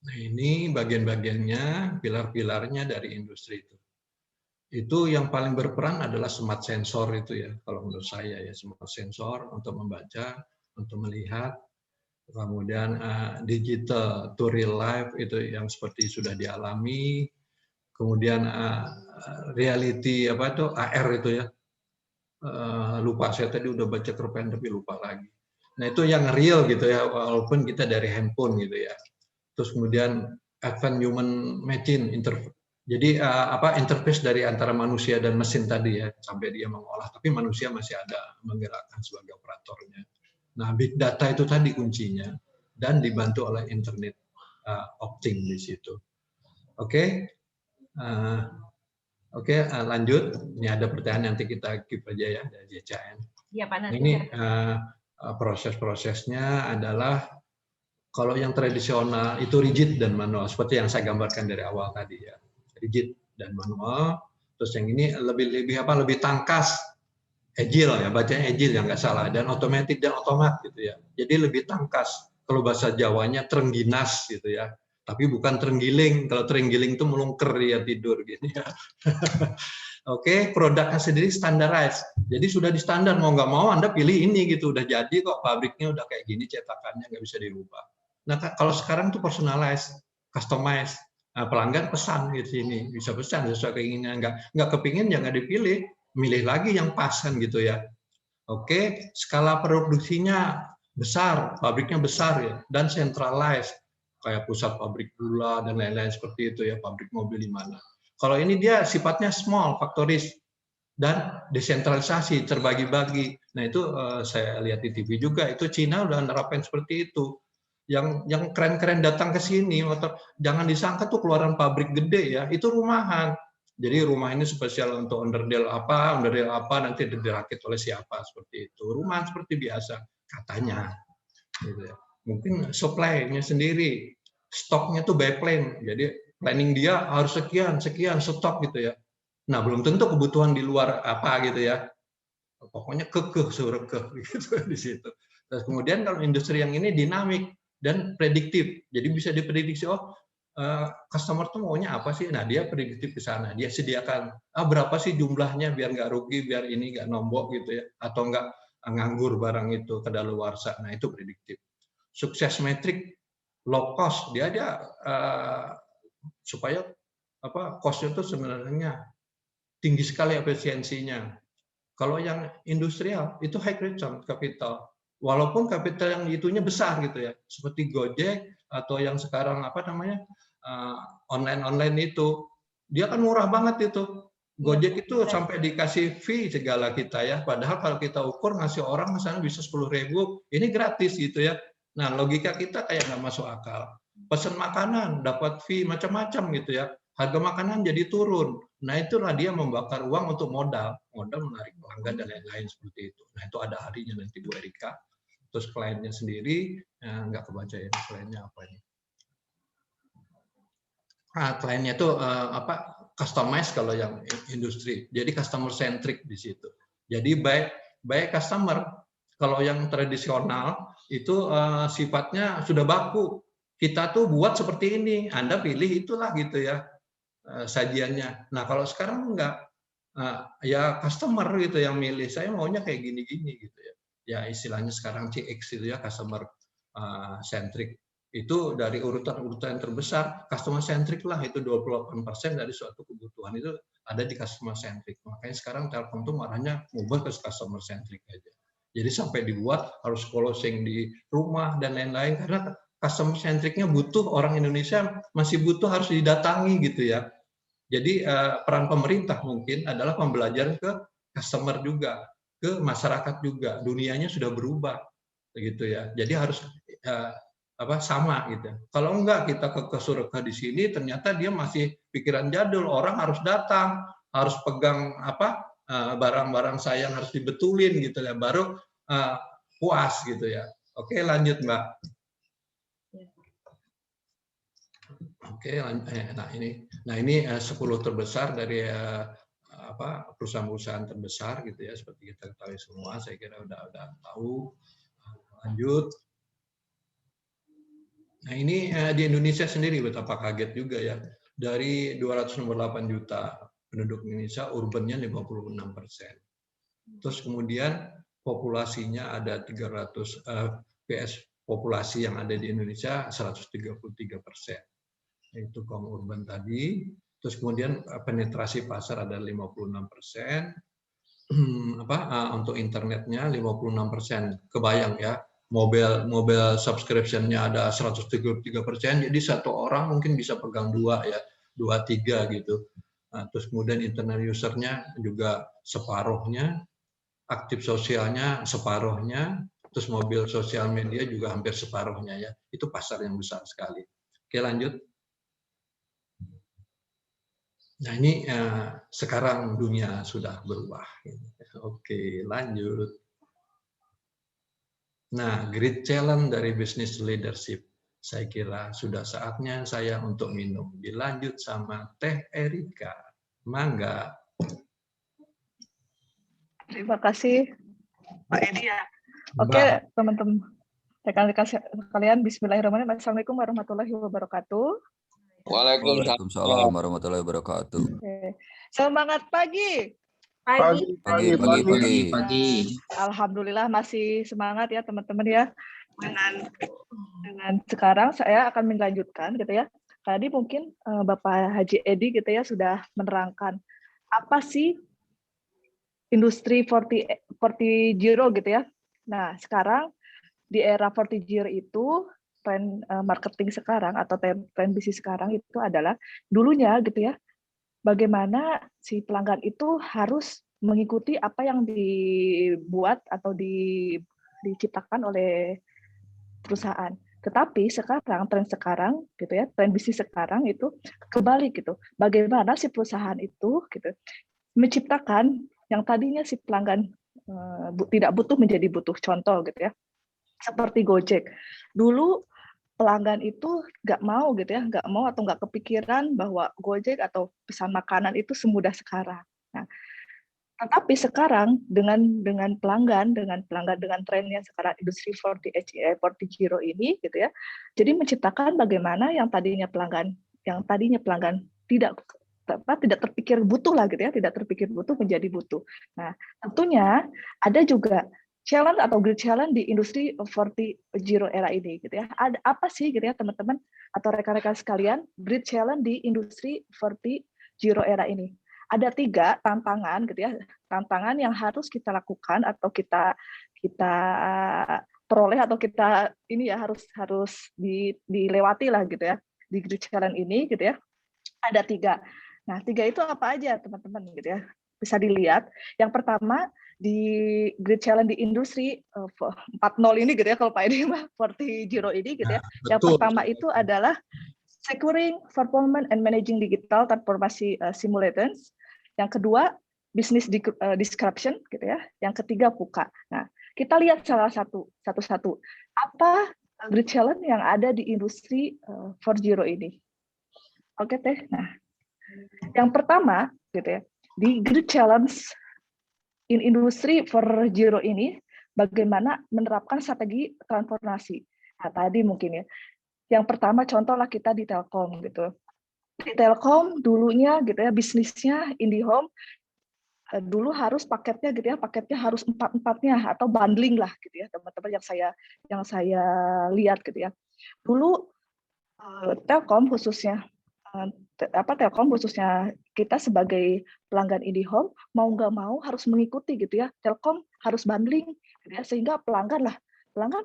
Nah, ini bagian-bagiannya, pilar-pilarnya dari industri itu. Itu yang paling berperan adalah smart sensor itu ya, kalau menurut saya ya, smart sensor untuk membaca, untuk melihat, kemudian digital to real life itu yang seperti sudah dialami, kemudian reality apa itu AR itu ya, lupa saya tadi udah baca cerpen tapi lupa lagi. Nah itu yang real gitu ya, walaupun kita dari handphone gitu ya. Terus kemudian advanced human machine interface. Jadi interface dari antara manusia dan mesin tadi ya, sampai dia mengolah, tapi manusia masih ada menggerakkan sebagai operatornya. Nah, big data itu tadi kuncinya, dan dibantu oleh internet opting di situ. Oke, lanjut. Ini ada pertanyaan nanti kita keep aja ya dari JCN. Iya Pak, nanti. Ini proses-prosesnya adalah kalau yang tradisional itu rigid dan manual, seperti yang saya gambarkan dari awal tadi ya, rigid dan manual. Terus yang ini lebih tangkas. Agile ya, bacanya agile ya nggak salah, dan otomatis dan otomat gitu ya. Jadi lebih tangkas. Kalau bahasa Jawanya terengginas gitu ya. Tapi bukan terenggiling. Kalau terenggiling itu melungker dia tidur gitu ya. Oke, produknya sendiri standarized. Jadi sudah di standar, mau nggak mau Anda pilih ini gitu. Udah jadi kok, pabriknya udah kayak gini, cetakannya nggak bisa dirubah. Nah, kalau sekarang tuh personalized, customized. Nah, pelanggan pesan gitu sini, bisa pesan sesuai keinginan. Nggak kepingin jangan dipilih. Milih lagi yang pas kan gitu ya. Oke, skala produksinya besar, pabriknya besar ya, dan centralized kayak pusat pabrik gula dan lain-lain seperti itu ya, pabrik mobil di mana. Kalau ini dia sifatnya small, factories dan desentralisasi, terbagi-bagi. Nah itu saya lihat di TV juga, itu Cina udah nerapin seperti itu. Yang keren-keren datang ke sini, jangan disangka tuh keluaran pabrik gede ya, itu rumahan. Jadi rumah ini spesial untuk underdeal apa nanti dirakit oleh siapa seperti itu. Rumah seperti biasa katanya. Gitu ya. Mungkin supply-nya sendiri, stoknya tuh by plan. Jadi planning dia harus sekian stok gitu ya. Nah belum tentu kebutuhan di luar apa gitu ya. Pokoknya suruh gitu di situ. Terus kemudian kalau industri yang ini dinamik dan prediktif. Jadi bisa diprediksi customer tuh maunya apa sih? Nah dia prediktif ke sana, dia sediakan berapa sih jumlahnya biar nggak rugi, biar ini nggak nombok gitu ya, atau nggak nganggur barang itu kedaluarsa. Nah itu prediktif. Sukses metrik low cost, dia supaya cost-nya itu sebenarnya tinggi sekali efisiensinya. Kalau yang industrial itu high return capital, walaupun kapital yang itunya besar gitu ya, seperti Gojek atau yang sekarang online itu, dia kan murah banget itu. Gojek itu sampai dikasih fee segala kita ya, padahal kalau kita ukur ngasih orang misalnya bisa 10.000, ini gratis gitu ya. Nah logika kita kayak nggak masuk akal. Pesan makanan dapat fee macam-macam gitu ya, harga makanan jadi turun. Nah itulah dia membakar uang untuk modal menarik pelanggan dan lain-lain seperti itu. Nah itu ada harinya nanti Bu Erika. Terus kliennya sendiri nggak kebaca ya, kliennya apa ini? Kliennya itu customize kalau yang industri. Jadi customer centric di situ. Jadi by customer. Kalau yang tradisional itu sifatnya sudah baku. Kita tuh buat seperti ini, Anda pilih itulah gitu ya sajiannya. Nah kalau sekarang enggak, ya customer gitu yang milih. Saya maunya kayak gini-gini gitu ya. Ya istilahnya sekarang CX itu ya, customer centric. Itu dari urutan-urutan terbesar, customer centric lah, itu 28% dari suatu kebutuhan itu ada di customer centric. Makanya sekarang Telkom tuh marahnya ngubah ke customer centric aja. Jadi sampai dibuat harus closing di rumah dan lain-lain, karena customer centric-nya butuh, orang Indonesia masih butuh harus didatangi gitu ya. Jadi peran pemerintah mungkin adalah pembelajaran ke customer juga, ke masyarakat juga. Dunianya sudah berubah begitu ya. Jadi harus sama gitu. Kalau enggak kita ke surga di sini ternyata dia masih pikiran jadul, orang harus datang, harus pegang barang-barang sayang harus dibetulin gitu ya, baru puas gitu ya. Oke, lanjut Mbak. Oke, nah ini 10 terbesar dari perusahaan-perusahaan terbesar gitu ya, seperti kita ketahui semua. Saya kira udah tahu. Lanjut. Nah ini di Indonesia sendiri betapa kaget juga ya. Dari 268 juta penduduk Indonesia, urbannya 56%. Terus kemudian populasinya ada 300 PS populasi yang ada di Indonesia 133%. Itu kaum urban tadi. Terus kemudian penetrasi pasar ada 56%. Untuk internetnya 56%. Kebayang ya. Mobile subscription-nya ada 133%, jadi satu orang mungkin bisa pegang 2 ya, 2-3 gitu. Nah, terus kemudian internet user-nya juga separuhnya, aktif sosialnya separuhnya, terus mobil sosial media juga hampir separuhnya ya. Itu pasar yang besar sekali. Oke, lanjut. Nah ini sekarang dunia sudah berubah. Oke, lanjut. Nah, great challenge dari business leadership. Saya kira sudah saatnya saya untuk minum. Dilanjut sama Teh Erika. Mangga. Terima kasih Pak Edi ya. Oke, teman-teman. Rekan-rekan sekalian, bismillahirrahmanirrahim. Assalamualaikum warahmatullahi wabarakatuh. Waalaikumsalam warahmatullahi wabarakatuh. Oke. Semangat pagi. Pagi. Alhamdulillah masih semangat ya teman-teman ya. Dengan sekarang saya akan melanjutkan gitu ya. Tadi mungkin Bapak Haji Edi gitu ya sudah menerangkan apa sih industri 40 gitu ya. Nah, sekarang di era 40 itu tren marketing sekarang atau tren bisnis sekarang itu adalah dulunya gitu ya. Bagaimana si pelanggan itu harus mengikuti apa yang dibuat atau diciptakan oleh perusahaan. Tetapi sekarang, gitu ya, tren bisnis sekarang itu kebalik gitu. Bagaimana si perusahaan itu gitu menciptakan yang tadinya si pelanggan tidak butuh menjadi butuh. Contoh gitu ya, seperti Gojek. Dulu pelanggan itu nggak mau gitu ya, nggak mau atau nggak kepikiran bahwa Gojek atau pesan makanan itu semudah sekarang. Nah, tetapi sekarang dengan pelanggan dengan trennya sekarang industri 40 ini gitu ya, jadi menciptakan bagaimana yang tadinya pelanggan tidak terpikir butuh lah gitu ya, tidak terpikir butuh menjadi butuh. Nah, tentunya ada juga challenge atau great challenge di industri 40 era ini gitu ya. Ada apa sih gitu ya teman-teman atau rekan-rekan sekalian great challenge di industri 40 era ini? Ada 3 tantangan gitu ya. Tantangan yang harus kita lakukan atau kita peroleh atau kita ini ya harus dilewati lah gitu ya di great challenge ini gitu ya. Ada 3. Nah, 3 itu apa aja teman-teman gitu ya. Bisa dilihat. Yang pertama di Great Challenge di industri 4.0 ini gitu ya, kalau Pak Edi 40 ini gitu ya. Yang pertama itu adalah securing performance and managing digital transformation simulations. Yang kedua business description gitu ya. Yang ketiga buka. Nah, kita lihat salah satu-satu. Apa Great Challenge yang ada di industri 40 ini? Oke Teh. Nah, yang pertama gitu ya, di Great Challenge in Industry 4.0 ini bagaimana menerapkan strategi transformasi. Nah, tadi mungkin ya. Yang pertama contohlah kita di Telkom gitu. Di Telkom dulunya gitu ya bisnisnya IndiHome dulu harus paketnya gitu ya, paketnya harus 4-4-nya atau bundling lah gitu ya, teman-teman yang saya lihat gitu ya. Dulu Telkom khususnya kita sebagai pelanggan IndiHome mau nggak mau harus mengikuti gitu ya, Telkom harus bundling gitu ya, sehingga pelanggan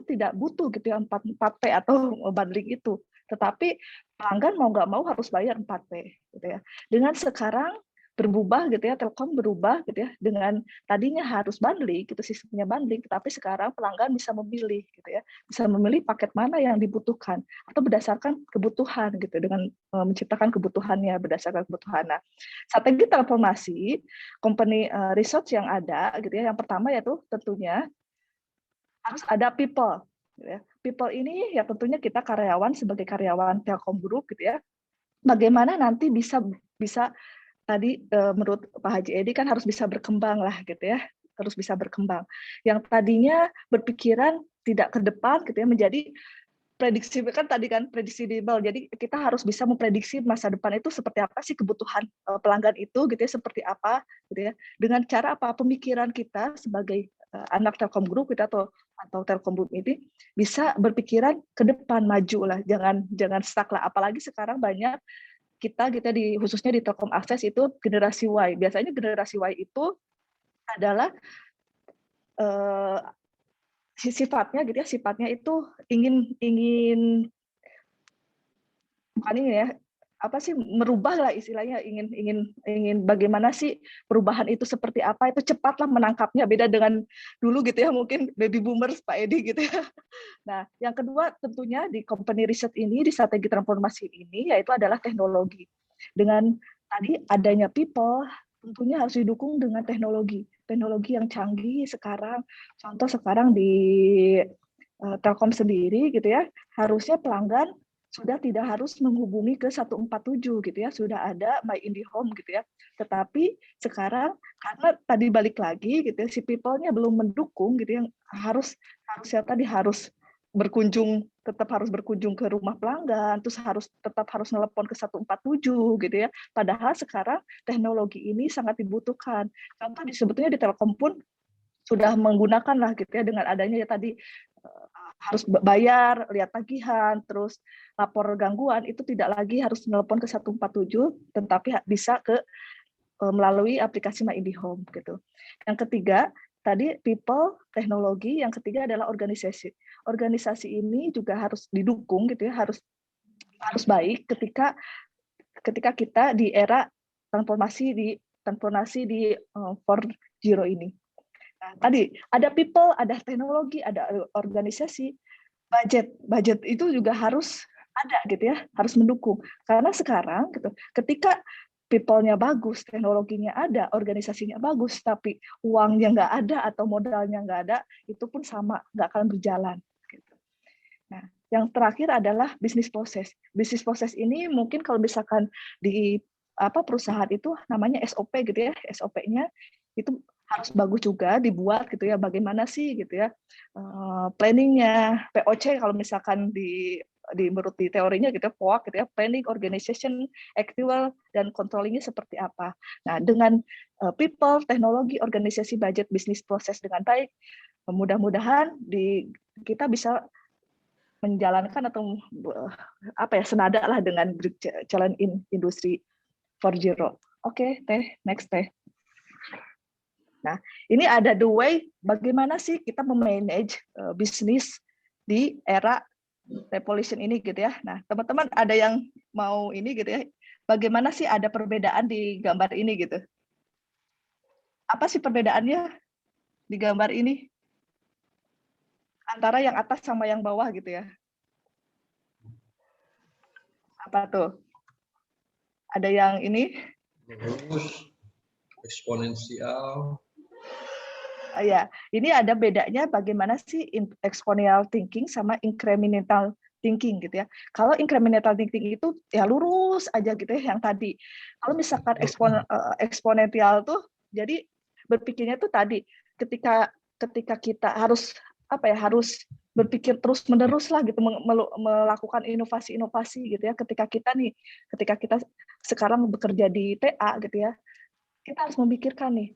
tidak butuh gitu ya 4P atau bundling itu, tetapi pelanggan mau nggak mau harus bayar 4P gitu ya. Dengan sekarang berubah gitu ya, Telkom berubah gitu ya, dengan tadinya harus bundling gitu, sistemnya bundling, tetapi sekarang pelanggan bisa memilih gitu ya, bisa memilih paket mana yang dibutuhkan atau berdasarkan kebutuhan gitu, dengan menciptakan kebutuhannya berdasarkan kebutuhan. Nah, strategi transformasi company research yang ada gitu ya, yang pertama yaitu tentunya harus ada people gitu ya. People ini ya tentunya kita karyawan sebagai karyawan Telkom Group gitu ya. Bagaimana nanti bisa tadi menurut Pak Haji Edi kan harus bisa berkembang lah gitu ya, harus bisa berkembang. Yang tadinya berpikiran tidak ke depan gitu ya menjadi prediksi kan tadi kan predictable. Jadi kita harus bisa memprediksi masa depan itu seperti apa sih kebutuhan pelanggan itu gitu ya, seperti apa gitu ya. Dengan cara apa pemikiran kita sebagai anak Telkom Group kita atau Telkom Group ini bisa berpikiran ke depan, maju lah, jangan stuck lah. Apalagi sekarang banyak kita di khususnya di Telkom Akses itu generasi Y. Biasanya generasi Y itu adalah sifatnya gitu ya, sifatnya itu ingin bukan ini ya, apa sih, merubah lah istilahnya, ingin bagaimana sih perubahan itu seperti apa, itu cepatlah menangkapnya, beda dengan dulu gitu ya, mungkin baby boomers Pak Edi gitu ya. Nah, yang kedua tentunya di company research ini, di strategi transformasi ini, yaitu adalah teknologi. Dengan tadi adanya people, tentunya harus didukung dengan teknologi yang canggih sekarang. Contoh sekarang di Telkom sendiri gitu ya, harusnya pelanggan sudah tidak harus menghubungi ke 147 gitu ya, sudah ada My IndiHome gitu ya. Tetapi sekarang karena tadi balik lagi gitu ya, si people-nya belum mendukung gitu ya, harus berkunjung, tetap harus berkunjung ke rumah pelanggan, terus tetap harus telepon ke 147 gitu ya. Padahal sekarang teknologi ini sangat dibutuhkan. Contoh sebetulnya di Telkom pun sudah menggunakan lah gitu ya, dengan adanya ya tadi harus bayar, lihat tagihan, terus lapor gangguan, itu tidak lagi harus telepon ke 147, tetapi bisa melalui aplikasi My IndiHome gitu. Yang ketiga, tadi people, teknologi, yang ketiga adalah organisasi. Organisasi ini juga harus didukung gitu ya, harus baik ketika kita di era transformasi di 4.0 ini. Nah, tadi ada people, ada teknologi, ada organisasi, budget itu juga harus ada gitu ya, harus mendukung. Karena sekarang gitu, ketika people-nya bagus, teknologinya ada, organisasinya bagus, tapi uangnya nggak ada atau modalnya nggak ada, itu pun sama, nggak akan berjalan. Gitu. Nah, yang terakhir adalah bisnis proses. Bisnis proses ini mungkin kalau misalkan di perusahaan itu namanya SOP gitu ya, SOP-nya itu harus bagus juga dibuat gitu ya, bagaimana sih gitu ya planningnya, POC kalau misalkan menurut di teorinya gitu, POAK gitu ya, planning, organization, actual, dan controllingnya seperti apa. Nah, dengan people, teknologi, organisasi, budget, bisnis proses dengan baik, mudah-mudahan kita bisa menjalankan atau senada lah dengan challenge industri 4.0. Oke, next Teh. Nah, ini ada the way bagaimana sih kita memanage bisnis di era revolution ini gitu ya. Nah, teman-teman ada yang mau ini gitu ya. Bagaimana sih ada perbedaan di gambar ini gitu? Apa sih perbedaannya di gambar ini? Antara yang atas sama yang bawah gitu ya. Apa tuh? Ada yang ini? Eksponensial. Ya, ini ada bedanya bagaimana sih exponential thinking sama incremental thinking gitu ya. Kalau incremental thinking itu ya lurus aja gitu ya yang tadi. Kalau misalkan eksponensial tuh jadi berpikirnya tuh tadi ketika kita harus harus berpikir terus menerus lah gitu, melakukan inovasi-inovasi gitu ya. Ketika kita sekarang bekerja di TA gitu ya, kita harus memikirkan nih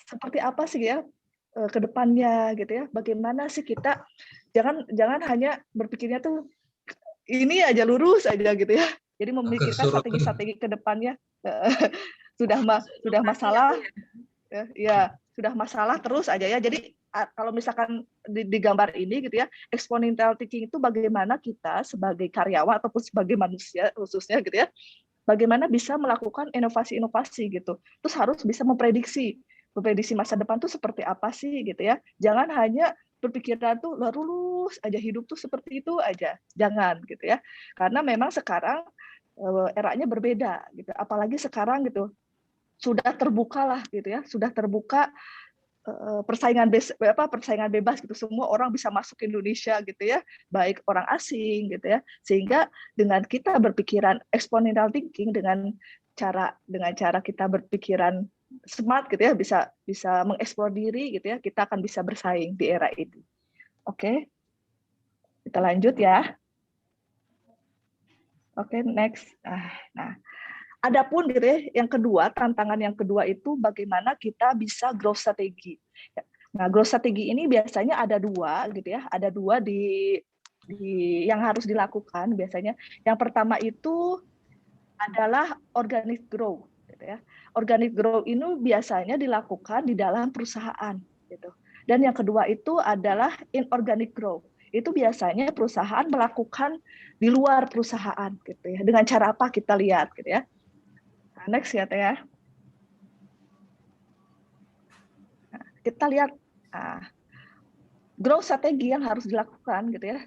seperti apa sih ya ke depannya gitu ya. Bagaimana sih kita jangan hanya berpikirnya tuh ini aja lurus aja gitu ya. Jadi memikirkan strategi ke depannya sudah masalah ya sudah masalah terus aja ya. Jadi kalau misalkan di gambar ini gitu ya, exponential thinking itu bagaimana kita sebagai karyawan ataupun sebagai manusia khususnya gitu ya, bagaimana bisa melakukan inovasi-inovasi gitu. Terus harus bisa memprediksi masa depan tuh seperti apa sih gitu ya. Jangan hanya berpikiran tuh lurus aja, hidup tuh seperti itu aja. Jangan gitu ya. Karena memang sekarang eranya berbeda gitu. Apalagi sekarang gitu sudah terbuka lah gitu ya. Sudah terbuka persaingan bebas gitu, semua orang bisa masuk ke Indonesia gitu ya, baik orang asing gitu ya, sehingga dengan kita berpikiran exponential thinking, dengan cara kita berpikiran smart gitu ya, bisa mengeksplor diri gitu ya, kita akan bisa bersaing di era ini. Oke, kita lanjut ya. Oke, next. Nah, adapun gitu ya, yang kedua, tantangan yang kedua itu bagaimana kita bisa growth strategi. Nah, growth strategi ini biasanya ada dua gitu ya, ada dua di yang harus dilakukan biasanya. Yang pertama itu adalah organic growth gitu ya. Organic growth ini biasanya dilakukan di dalam perusahaan gitu. Dan yang kedua itu adalah inorganic growth. Itu biasanya perusahaan melakukan di luar perusahaan gitu ya. Dengan cara apa kita lihat gitu ya. Next ya, Teh ya. Nah, kita lihat growth strategi yang harus dilakukan gitu ya.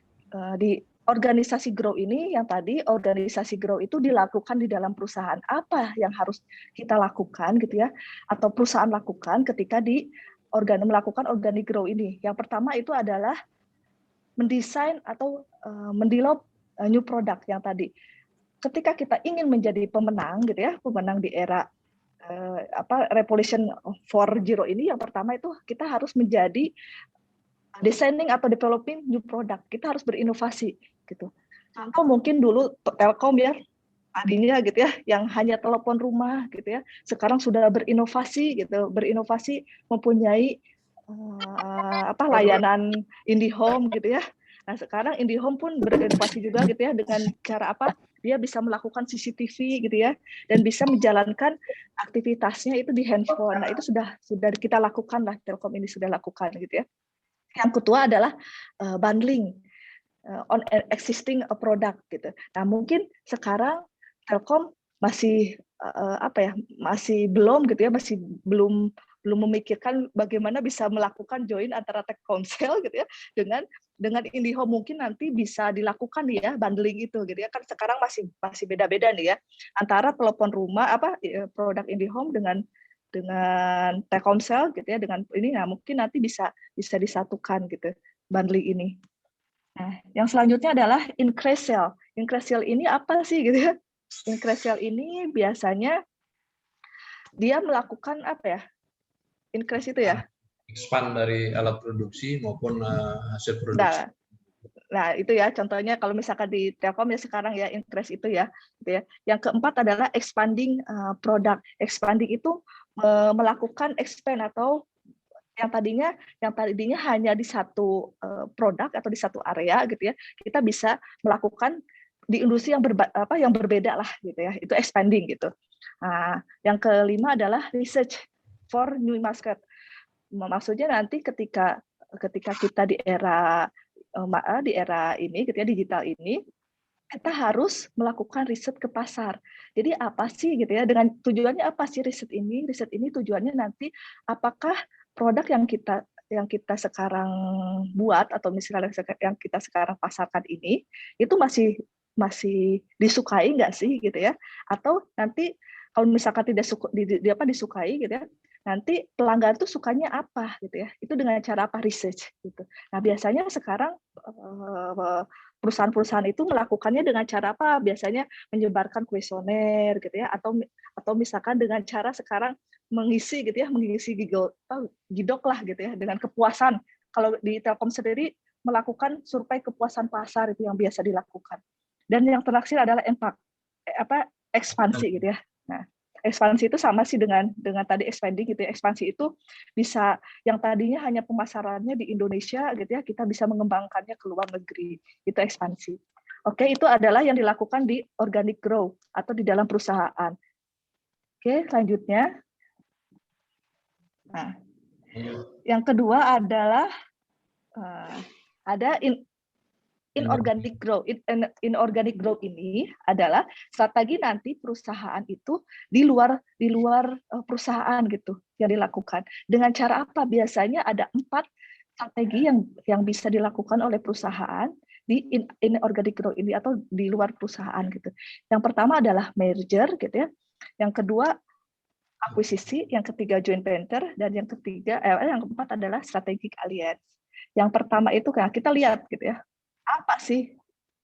Di organisasi grow ini, yang tadi organisasi grow itu dilakukan di dalam perusahaan. Apa yang harus kita lakukan gitu ya, atau perusahaan lakukan ketika melakukan organic grow ini? Yang pertama itu adalah mendesain atau mendevelop new product yang tadi. Ketika kita ingin menjadi pemenang gitu ya, pemenang di era Revolution 4.0 ini, yang pertama itu kita harus menjadi designing atau developing new product. Kita harus berinovasi gitu. Contoh mungkin dulu Telkom ya, tadinya gitu ya, yang hanya telepon rumah gitu ya, sekarang sudah berinovasi gitu, mempunyai layanan IndiHome gitu ya. Nah, sekarang IndiHome pun berinovasi juga gitu ya, dengan cara apa? Dia bisa melakukan CCTV gitu ya, dan bisa menjalankan aktivitasnya itu di handphone. Nah, itu sudah kita lakukan lah, Telkom ini sudah lakukan gitu ya. Yang kedua adalah bundling on existing product gitu. Nah, mungkin sekarang Telkom masih masih belum gitu ya, masih belum memikirkan bagaimana bisa melakukan join antara Telkomsel gitu ya dengan IndiHome. Mungkin nanti bisa dilakukan ya bundling itu gitu ya, kan sekarang masih beda-beda nih ya antara telepon rumah produk IndiHome dengan Telkomsel gitu ya, dengan ini. Nah, mungkin nanti bisa disatukan gitu bundling ini. Nah, yang selanjutnya adalah increase sale. Increase sale ini apa sih gitu ya? Increase sale ini biasanya dia melakukan apa ya? Increase itu ya? Expand dari alat produksi maupun hasil produksi. Nah, itu ya contohnya kalau misalkan di Telkom ya sekarang ya increase itu ya, gitu ya. Yang keempat adalah expanding product. Expanding itu melakukan expand atau yang tadinya hanya di satu produk atau di satu area gitu ya, kita bisa melakukan di industri yang berbeda lah gitu ya, itu expanding gitu. Nah, yang kelima adalah research for new market. Maksudnya nanti ketika kita di era ini gitu ya, digital ini, kita harus melakukan riset ke pasar. Jadi apa sih gitu ya, dengan tujuannya apa sih riset ini? Riset ini tujuannya nanti apakah produk yang kita sekarang buat atau misalnya yang kita sekarang pasarkan ini itu masih disukai nggak sih gitu ya? Atau nanti kalau misalkan tidak disukai gitu ya, nanti pelanggan tuh sukanya apa gitu ya? Itu dengan cara apa? Research gitu. Nah, biasanya sekarang perusahaan-perusahaan itu melakukannya dengan cara apa? Biasanya menyebarkan kuesioner gitu ya, atau misalkan dengan cara sekarang mengisi Gidok lah gitu ya, dengan kepuasan. Kalau di Telkom sendiri melakukan survei kepuasan pasar, itu yang biasa dilakukan. Dan yang terakhir adalah ekspansi gitu ya. Nah, ekspansi itu sama sih dengan tadi expanding gitu ya. Ekspansi itu bisa yang tadinya hanya pemasarannya di Indonesia gitu ya, kita bisa mengembangkannya ke luar negeri. Itu ekspansi. Oke, itu adalah yang dilakukan di organic growth atau di dalam perusahaan. Oke, selanjutnya. Nah, yang kedua adalah ada inorganic growth. Inorganic growth ini adalah strategi nanti perusahaan itu di luar perusahaan gitu yang dilakukan. Dengan cara apa? Biasanya ada 4 strategi yang bisa dilakukan oleh perusahaan di inorganic growth ini atau di luar perusahaan gitu. Yang pertama adalah merger gitu ya. Yang kedua akuisisi, yang ketiga joint venture, dan yang keempat adalah strategic alliance. Yang pertama itu kan kita lihat gitu ya, apa sih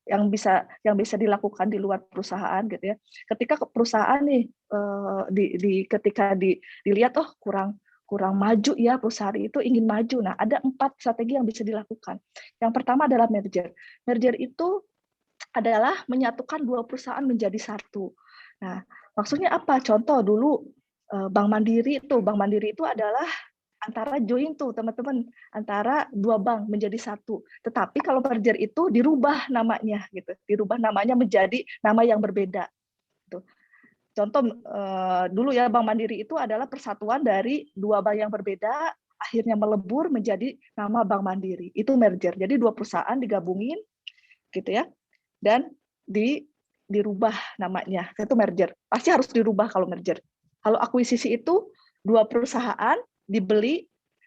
yang bisa dilakukan di luar perusahaan gitu ya. Ketika perusahaan nih ketika dilihat kurang maju ya perusahaan itu ingin maju. Nah, ada 4 strategi yang bisa dilakukan. Yang pertama adalah merger. Merger itu adalah menyatukan 2 perusahaan menjadi satu. Nah, maksudnya apa? Contoh dulu Bank Mandiri itu adalah antara join tuh teman-teman, antara 2 bank menjadi satu. Tetapi kalau merger itu dirubah namanya gitu, dirubah namanya menjadi nama yang berbeda. Gitu. Contoh dulu ya Bank Mandiri itu adalah persatuan dari 2 bank yang berbeda, akhirnya melebur menjadi nama Bank Mandiri. Itu merger. Jadi 2 perusahaan digabungin gitu ya, dan dirubah namanya. Itu merger. Pasti harus dirubah kalau merger. Kalau akuisisi itu 2 perusahaan dibeli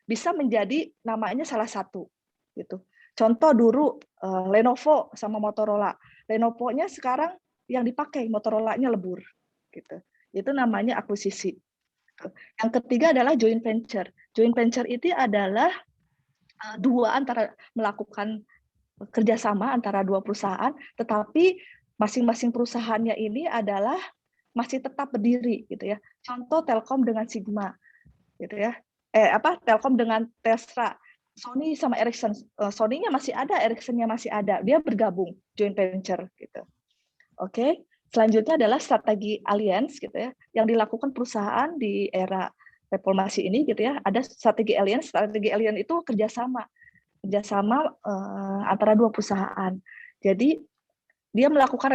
bisa menjadi namanya salah satu gitu. Contoh dulu Lenovo sama Motorola. Lenovo-nya sekarang yang dipakai, Motorola-nya lebur gitu. Itu namanya akuisisi. Yang ketiga adalah joint venture. Joint venture itu adalah antara melakukan kerjasama antara 2 perusahaan, tetapi masing-masing perusahaannya ini adalah masih tetap berdiri gitu ya. Contoh Telkom dengan Sigma gitu ya. Telkom dengan Telstra, Sony sama Ericsson. Sony-nya masih ada, Ericsson-nya masih ada. Dia bergabung, joint venture gitu. Oke. Selanjutnya adalah strategi alliance gitu ya, yang dilakukan perusahaan di era reformasi ini gitu ya. Ada strategi alliance. Strategi alliance itu kerjasama antara 2 perusahaan. Jadi dia melakukan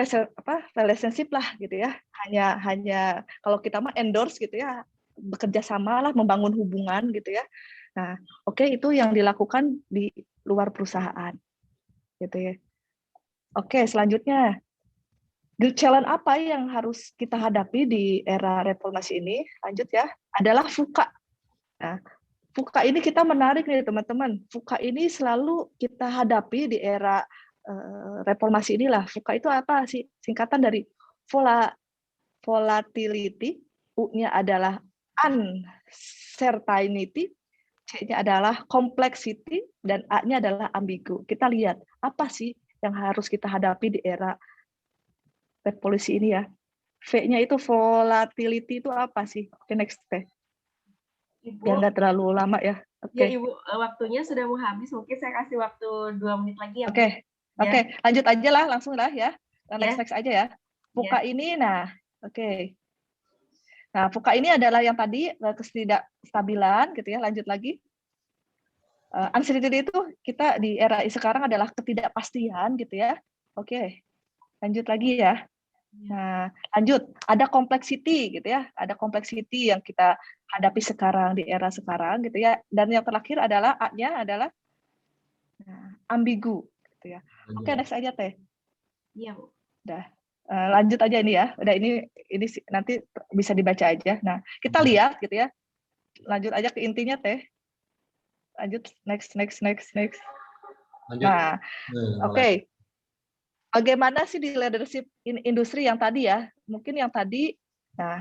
relationship lah gitu ya. Hanya kalau kita mah endorse gitu ya, bekerja sama lah, membangun hubungan gitu ya. Nah, oke, itu yang dilakukan di luar perusahaan gitu ya. Oke, selanjutnya challenge apa yang harus kita hadapi di era reformasi ini? Lanjut ya, adalah VUCA. Nah, VUCA ini kita menarik nih teman-teman. VUCA ini selalu kita hadapi di era reformasi inilah. VUCA itu apa sih? Singkatan dari volatility, U-nya adalah uncertainty, C-nya adalah complexity, dan A-nya adalah ambigu. Kita lihat apa sih yang harus kita hadapi di era revolusi ini ya. V-nya itu volatility itu apa sih? Oke, next teh. Ibu, Biar nggak terlalu lama ya. Ya Ibu, waktunya sudah mau habis. Mungkin saya kasih waktu 2 menit lagi ya. Oke, lanjut aja lah, langsung lah ya. Next aja ya. VUCA ini, oke. Nah, VUCA ini adalah yang tadi ketidakstabilan gitu ya. Lanjut lagi. Uncertainty itu kita di era sekarang adalah ketidakpastian gitu ya. Oke. Lanjut lagi ya. Nah, lanjut. Ada complexity gitu ya. Ada complexity yang kita hadapi sekarang di era sekarang gitu ya. Dan yang terakhir adalah A-nya adalah ambigu gitu ya. Oke, next aja teh. Iya, Bu. Udah. Lanjut aja ini ya. Udah ini nanti bisa dibaca aja. Nah, kita lihat gitu ya. Lanjut aja ke intinya teh. Lanjut next. Lanjut. Nah, oke. Bagaimana sih di leadership industri yang tadi ya? Mungkin yang tadi, nah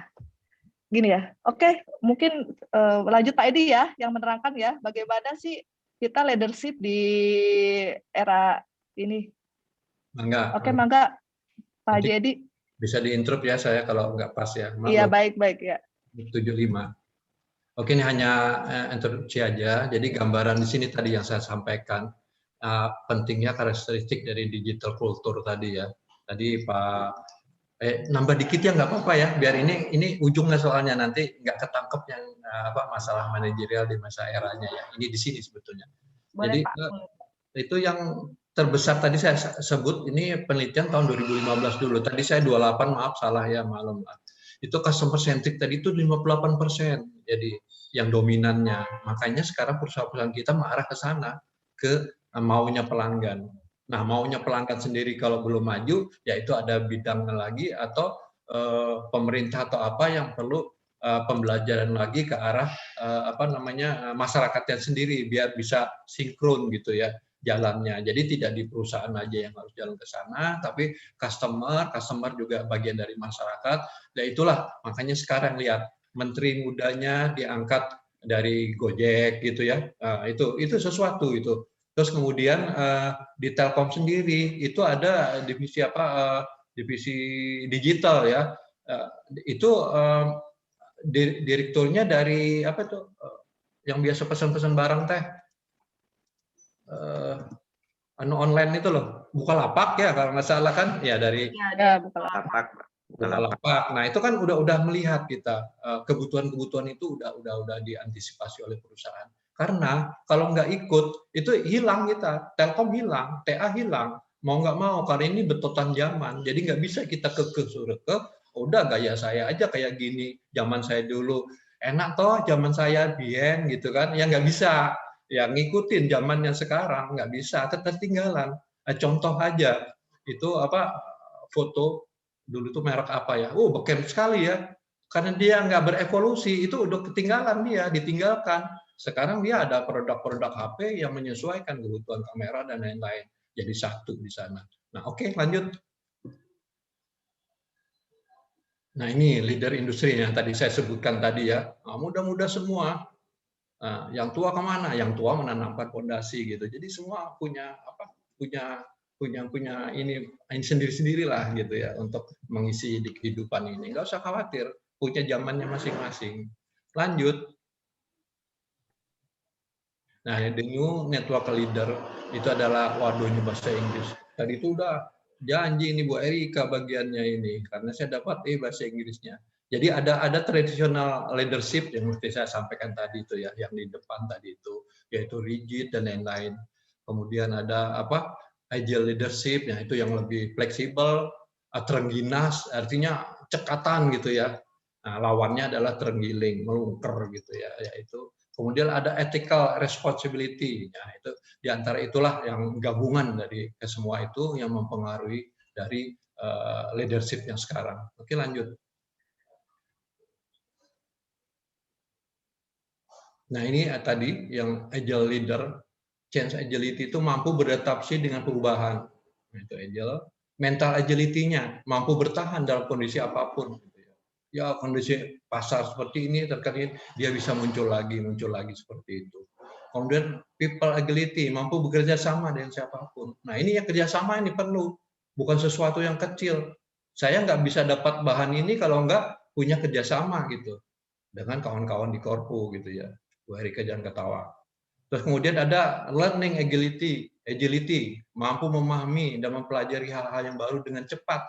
gini ya. Oke, mungkin lanjut Pak Edi ya, yang menerangkan ya, bagaimana sih kita leadership di era ini. Mangga. Oke, mangga Pak Haji Edi. Bisa diinterrupt ya saya kalau nggak pas ya. Iya, baik ya. 75. Oke, ini hanya introduksi aja. Jadi gambaran di sini tadi yang saya sampaikan. Pentingnya karakteristik dari digital culture tadi ya. Tadi Pak nambah dikit ya nggak apa-apa ya, biar ini ujungnya soalnya nanti nggak ketangkep yang masalah manajerial di masa eranya ya. Ini di sini sebetulnya. Boleh, jadi Pak. Itu yang terbesar tadi saya sebut ini penelitian tahun 2015 dulu. Tadi saya 28, maaf salah ya, maklum. Itu customer centric tadi itu 58%. Jadi yang dominannya. Makanya sekarang perusahaan-perusahaan kita mengarah ke sana, ke maunya pelanggan. Nah, maunya pelanggan sendiri kalau belum maju, yaitu ada bidangnya lagi atau pemerintah atau apa yang perlu pembelajaran lagi ke arah masyarakatnya sendiri biar bisa sinkron gitu ya jalannya. Jadi tidak di perusahaan aja yang harus jalan ke sana, tapi customer juga bagian dari masyarakat. Dan itulah makanya sekarang lihat menteri mudanya diangkat dari Gojek gitu ya. Itu sesuatu itu. Terus kemudian di Telkom sendiri itu ada divisi divisi digital ya. Itu direkturnya dari apa tuh? Yang biasa pesan-pesan barang teh. Online itu loh, Bukalapak ya kalau nggak salah kan, ya dari Bukalapak. Bukalapak. Nah itu kan udah melihat kita kebutuhan itu udah diantisipasi oleh perusahaan. Karena kalau nggak ikut itu hilang kita, Telkom hilang, TA hilang, mau nggak mau karena ini betotan zaman. Jadi nggak bisa kita udah gaya saya aja kayak gini, zaman saya dulu enak toh, zaman saya bien gitu kan, ya nggak bisa. Ya ngikutin zamannya sekarang nggak bisa, ketertinggalan. Contoh aja itu foto dulu tuh merek apa ya? Beken sekali ya, karena dia nggak berevolusi itu udah ketinggalan dia, ditinggalkan. Sekarang dia ada produk-produk HP yang menyesuaikan kebutuhan kamera dan lain-lain. Jadi satu di sana. Nah oke, lanjut. Nah ini leader industri yang tadi saya sebutkan tadi ya, muda-muda semua. Yang tua kemana? Yang tua menanamkan fondasi gitu. Jadi semua punya ini sendiri-sendiri lah gitu ya untuk mengisi di kehidupan ini. Nggak usah khawatir, punya zamannya masing-masing. Lanjut. Nah, the new network leader itu adalah waduhnya bahasa Inggris. Tadi itu udah janji ini Bu Erika bagiannya ini karena saya dapat bahasa Inggrisnya. Jadi ada traditional leadership yang mesti saya sampaikan tadi itu ya, yang di depan tadi itu, yaitu rigid dan lain-lain. Kemudian ada agile leadership, itu yang lebih fleksibel, terengginas, artinya cekatan gitu ya. Nah, lawannya adalah terenggiling, melungker gitu ya, yaitu. Kemudian ada ethical responsibility, itu diantara itulah yang gabungan dari semua itu yang mempengaruhi dari leadership yang sekarang. Oke lanjut. Nah ini tadi yang agile leader, change agility itu mampu beradaptasi dengan perubahan. Itu agile. Mental agility-nya mampu bertahan dalam kondisi apapun. Ya kondisi pasar seperti ini terkait dia bisa muncul lagi seperti itu. Kemudian people agility mampu bekerja sama dengan siapapun. Nah ini yang kerjasama ini perlu, bukan sesuatu yang kecil. Saya nggak bisa dapat bahan ini kalau nggak punya kerjasama gitu dengan kawan-kawan di Korpu gitu ya. Bu Erika jangan ketawa. Terus kemudian ada learning agility, mampu memahami dan mempelajari hal-hal yang baru dengan cepat.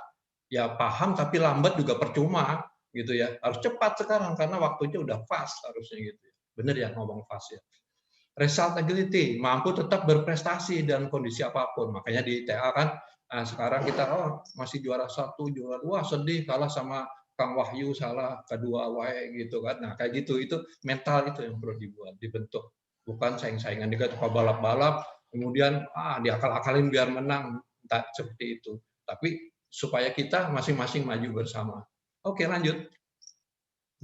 Ya paham tapi lambat juga percuma gitu ya. Harus cepat sekarang karena waktunya udah fast harusnya gitu. Bener ya ngomong fast ya. Result agility, mampu tetap berprestasi dalam kondisi apapun. Makanya di TA kan sekarang kita masih juara 1, juara 2, sedih kalah sama Kang Wahyu, salah kedua wae gitu kan. Nah kayak gitu, itu mental itu yang perlu dibentuk. Bukan saing-saingan juga balap-balap, kemudian diakal-akalin biar menang, tak seperti itu. Tapi supaya kita masing-masing maju bersama. Oke lanjut.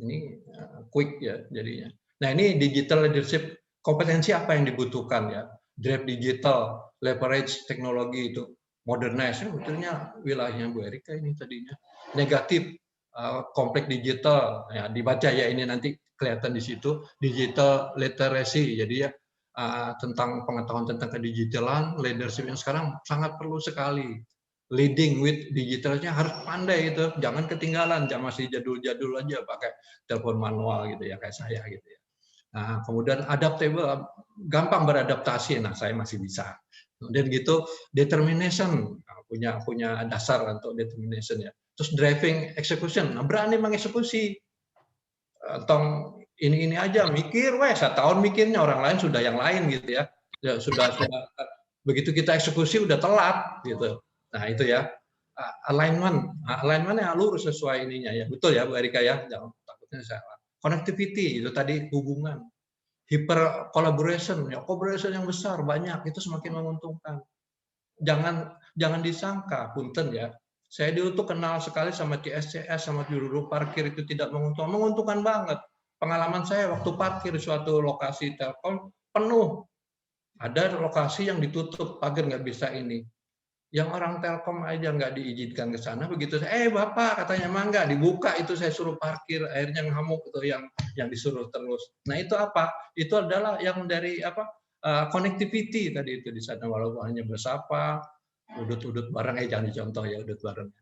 Ini quick ya jadinya. Nah ini digital leadership, kompetensi apa yang dibutuhkan ya? Drive digital, leverage teknologi itu, modernize, sebetulnya wilayahnya Bu Erika ini tadinya. Negatif, kompleks digital, ya dibaca ya ini nanti kelihatan di situ, digital literacy, jadi ya tentang pengetahuan tentang kedigitalan, leadership yang sekarang sangat perlu sekali. Leading with digitalnya harus pandai itu, jangan ketinggalan, jangan masih jadul-jadul aja pakai telepon manual gitu ya kayak saya gitu ya. Nah, kemudian adaptable, gampang beradaptasi, nah saya masih bisa. Kemudian gitu determination, punya dasar untuk determination ya. Terus driving execution, nah, berani mengeksekusi. Tong ini aja mikir, setahun mikirnya, orang lain sudah yang lain gitu ya. Ya sudah begitu kita eksekusi udah telat gitu. Nah itu ya alignment yang lurus sesuai ininya ya, betul ya Bu Erika ya, jangan takutnya salah. Connectivity itu tadi hubungan, hyper collaboration ya, collaboration yang besar banyak itu semakin menguntungkan. Jangan disangka, punten ya, saya dulu tuh kenal sekali sama CSCS sama juru parkir itu tidak menguntungkan banget. Pengalaman saya waktu parkir di suatu lokasi Telkom penuh, ada lokasi yang ditutup pagar nggak bisa ini. Yang orang Telkom aja nggak diizinkan ke sana, begitu Bapak katanya mangga, dibuka itu saya suruh parkir, akhirnya ngamuk itu yang disuruh terus. Nah itu apa? Itu adalah yang dari apa connectivity tadi itu di sana, walaupun hanya bersapa, udut-udut bareng, jangan dicontoh ya udut bareng.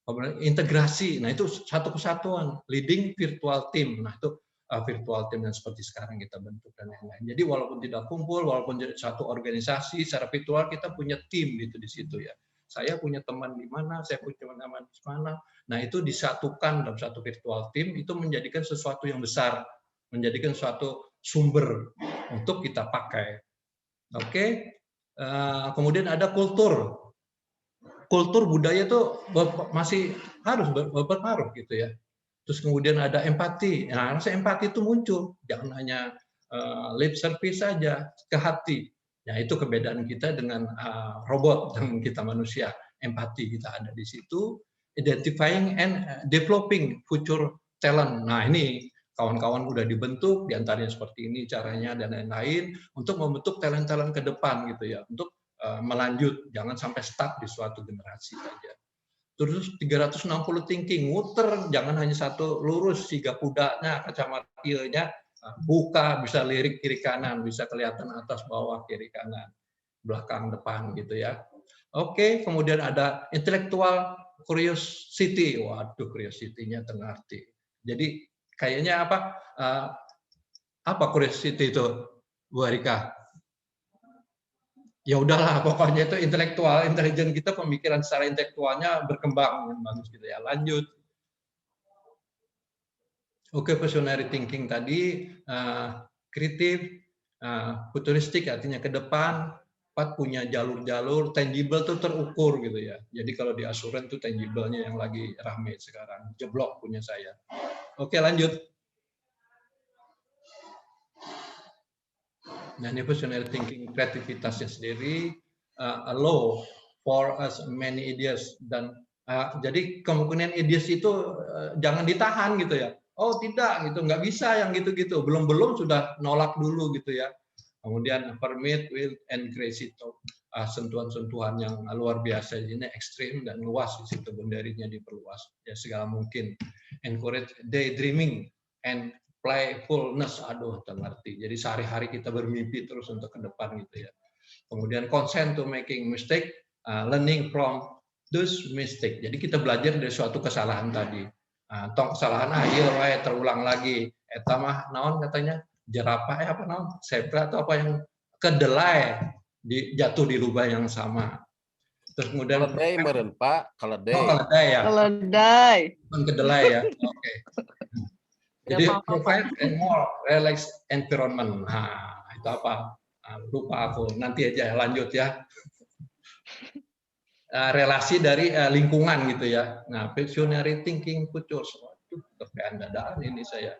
Kemudian integrasi, nah itu satu kesatuan, leading virtual team, nah itu virtual team yang seperti sekarang kita bentuk dan lain-lain. Jadi walaupun tidak kumpul, walaupun jadi satu organisasi secara virtual, kita punya tim gitu di situ ya. Saya punya teman di mana, saya punya teman di mana. Nah itu disatukan dalam satu virtual team, itu menjadikan sesuatu yang besar, menjadikan suatu sumber untuk kita pakai. Oke, kemudian ada kultur budaya itu masih harus berpengaruh gitu ya. Terus kemudian ada empati. Nah, rasa empati itu muncul, jangan hanya lip service saja, ke hati. Nah, itu keberadaan kita dengan robot dan kita manusia. Empati kita ada di situ. Identifying and developing future talent. Nah, ini kawan-kawan udah dibentuk, diantaranya seperti ini caranya dan lain-lain, untuk membentuk talent-talent ke depan gitu ya, untuk melanjut, jangan sampai stuck di suatu generasi saja. Terus 360 thinking, muter, jangan hanya satu lurus, siga kudanya, kacamata kieunya, buka, bisa lirik kiri kanan, bisa kelihatan atas bawah kiri kanan, belakang depan gitu ya. Oke, kemudian ada intellectual curiosity. Waduh, curiosity-nya tengarti. Jadi kayaknya apa curiosity itu, Bu Arika? Ya udahlah, pokoknya itu intelektual, intelijen kita, pemikiran secara intelektualnya berkembang bagus gitu ya. Lanjut. Oke, visionary thinking tadi, kreatif, futuristik artinya ke depan, 4 punya jalur-jalur, tangible tuh terukur gitu ya. Jadi kalau di asuran tuh tangible-nya yang lagi rame sekarang, jeblok punya saya. Oke, lanjut. Nah, ini visionary thinking, kreativitasnya sendiri, allow for as many ideas, dan jadi kemungkinan ideas itu jangan ditahan gitu ya. Oh tidak, gitu nggak bisa yang gitu-gitu, belum sudah nolak dulu gitu ya. Kemudian permit, will, and grace itu sentuhan-sentuhan yang luar biasa, ini ekstrim dan luas di situ, boundary-nya diperluas ya segala mungkin. Encourage daydreaming and playfulness, aduh tengerti. Jadi sehari-hari kita bermimpi terus untuk ke depan gitu ya. Kemudian consent to making mistake, learning from those mistake. Jadi kita belajar dari suatu kesalahan tadi. Tong kesalahan ieu wae terulang lagi. Eta mah naon katanya? Jerapah apa naon? Zebra atau apa yang kedelai jatuh di lubang yang sama. Terus kemudian keledai meren Pak, keledai. Oh, keledai ya. Keledai. Bukan kedelai ya. Oke. Jadi provide a more relaxed environment. Nah, itu apa? Lupa aku. Nanti aja lanjut ya. Relasi dari lingkungan gitu ya. Nah, visionary thinking future. Waduh, kepean dadaan ini saya.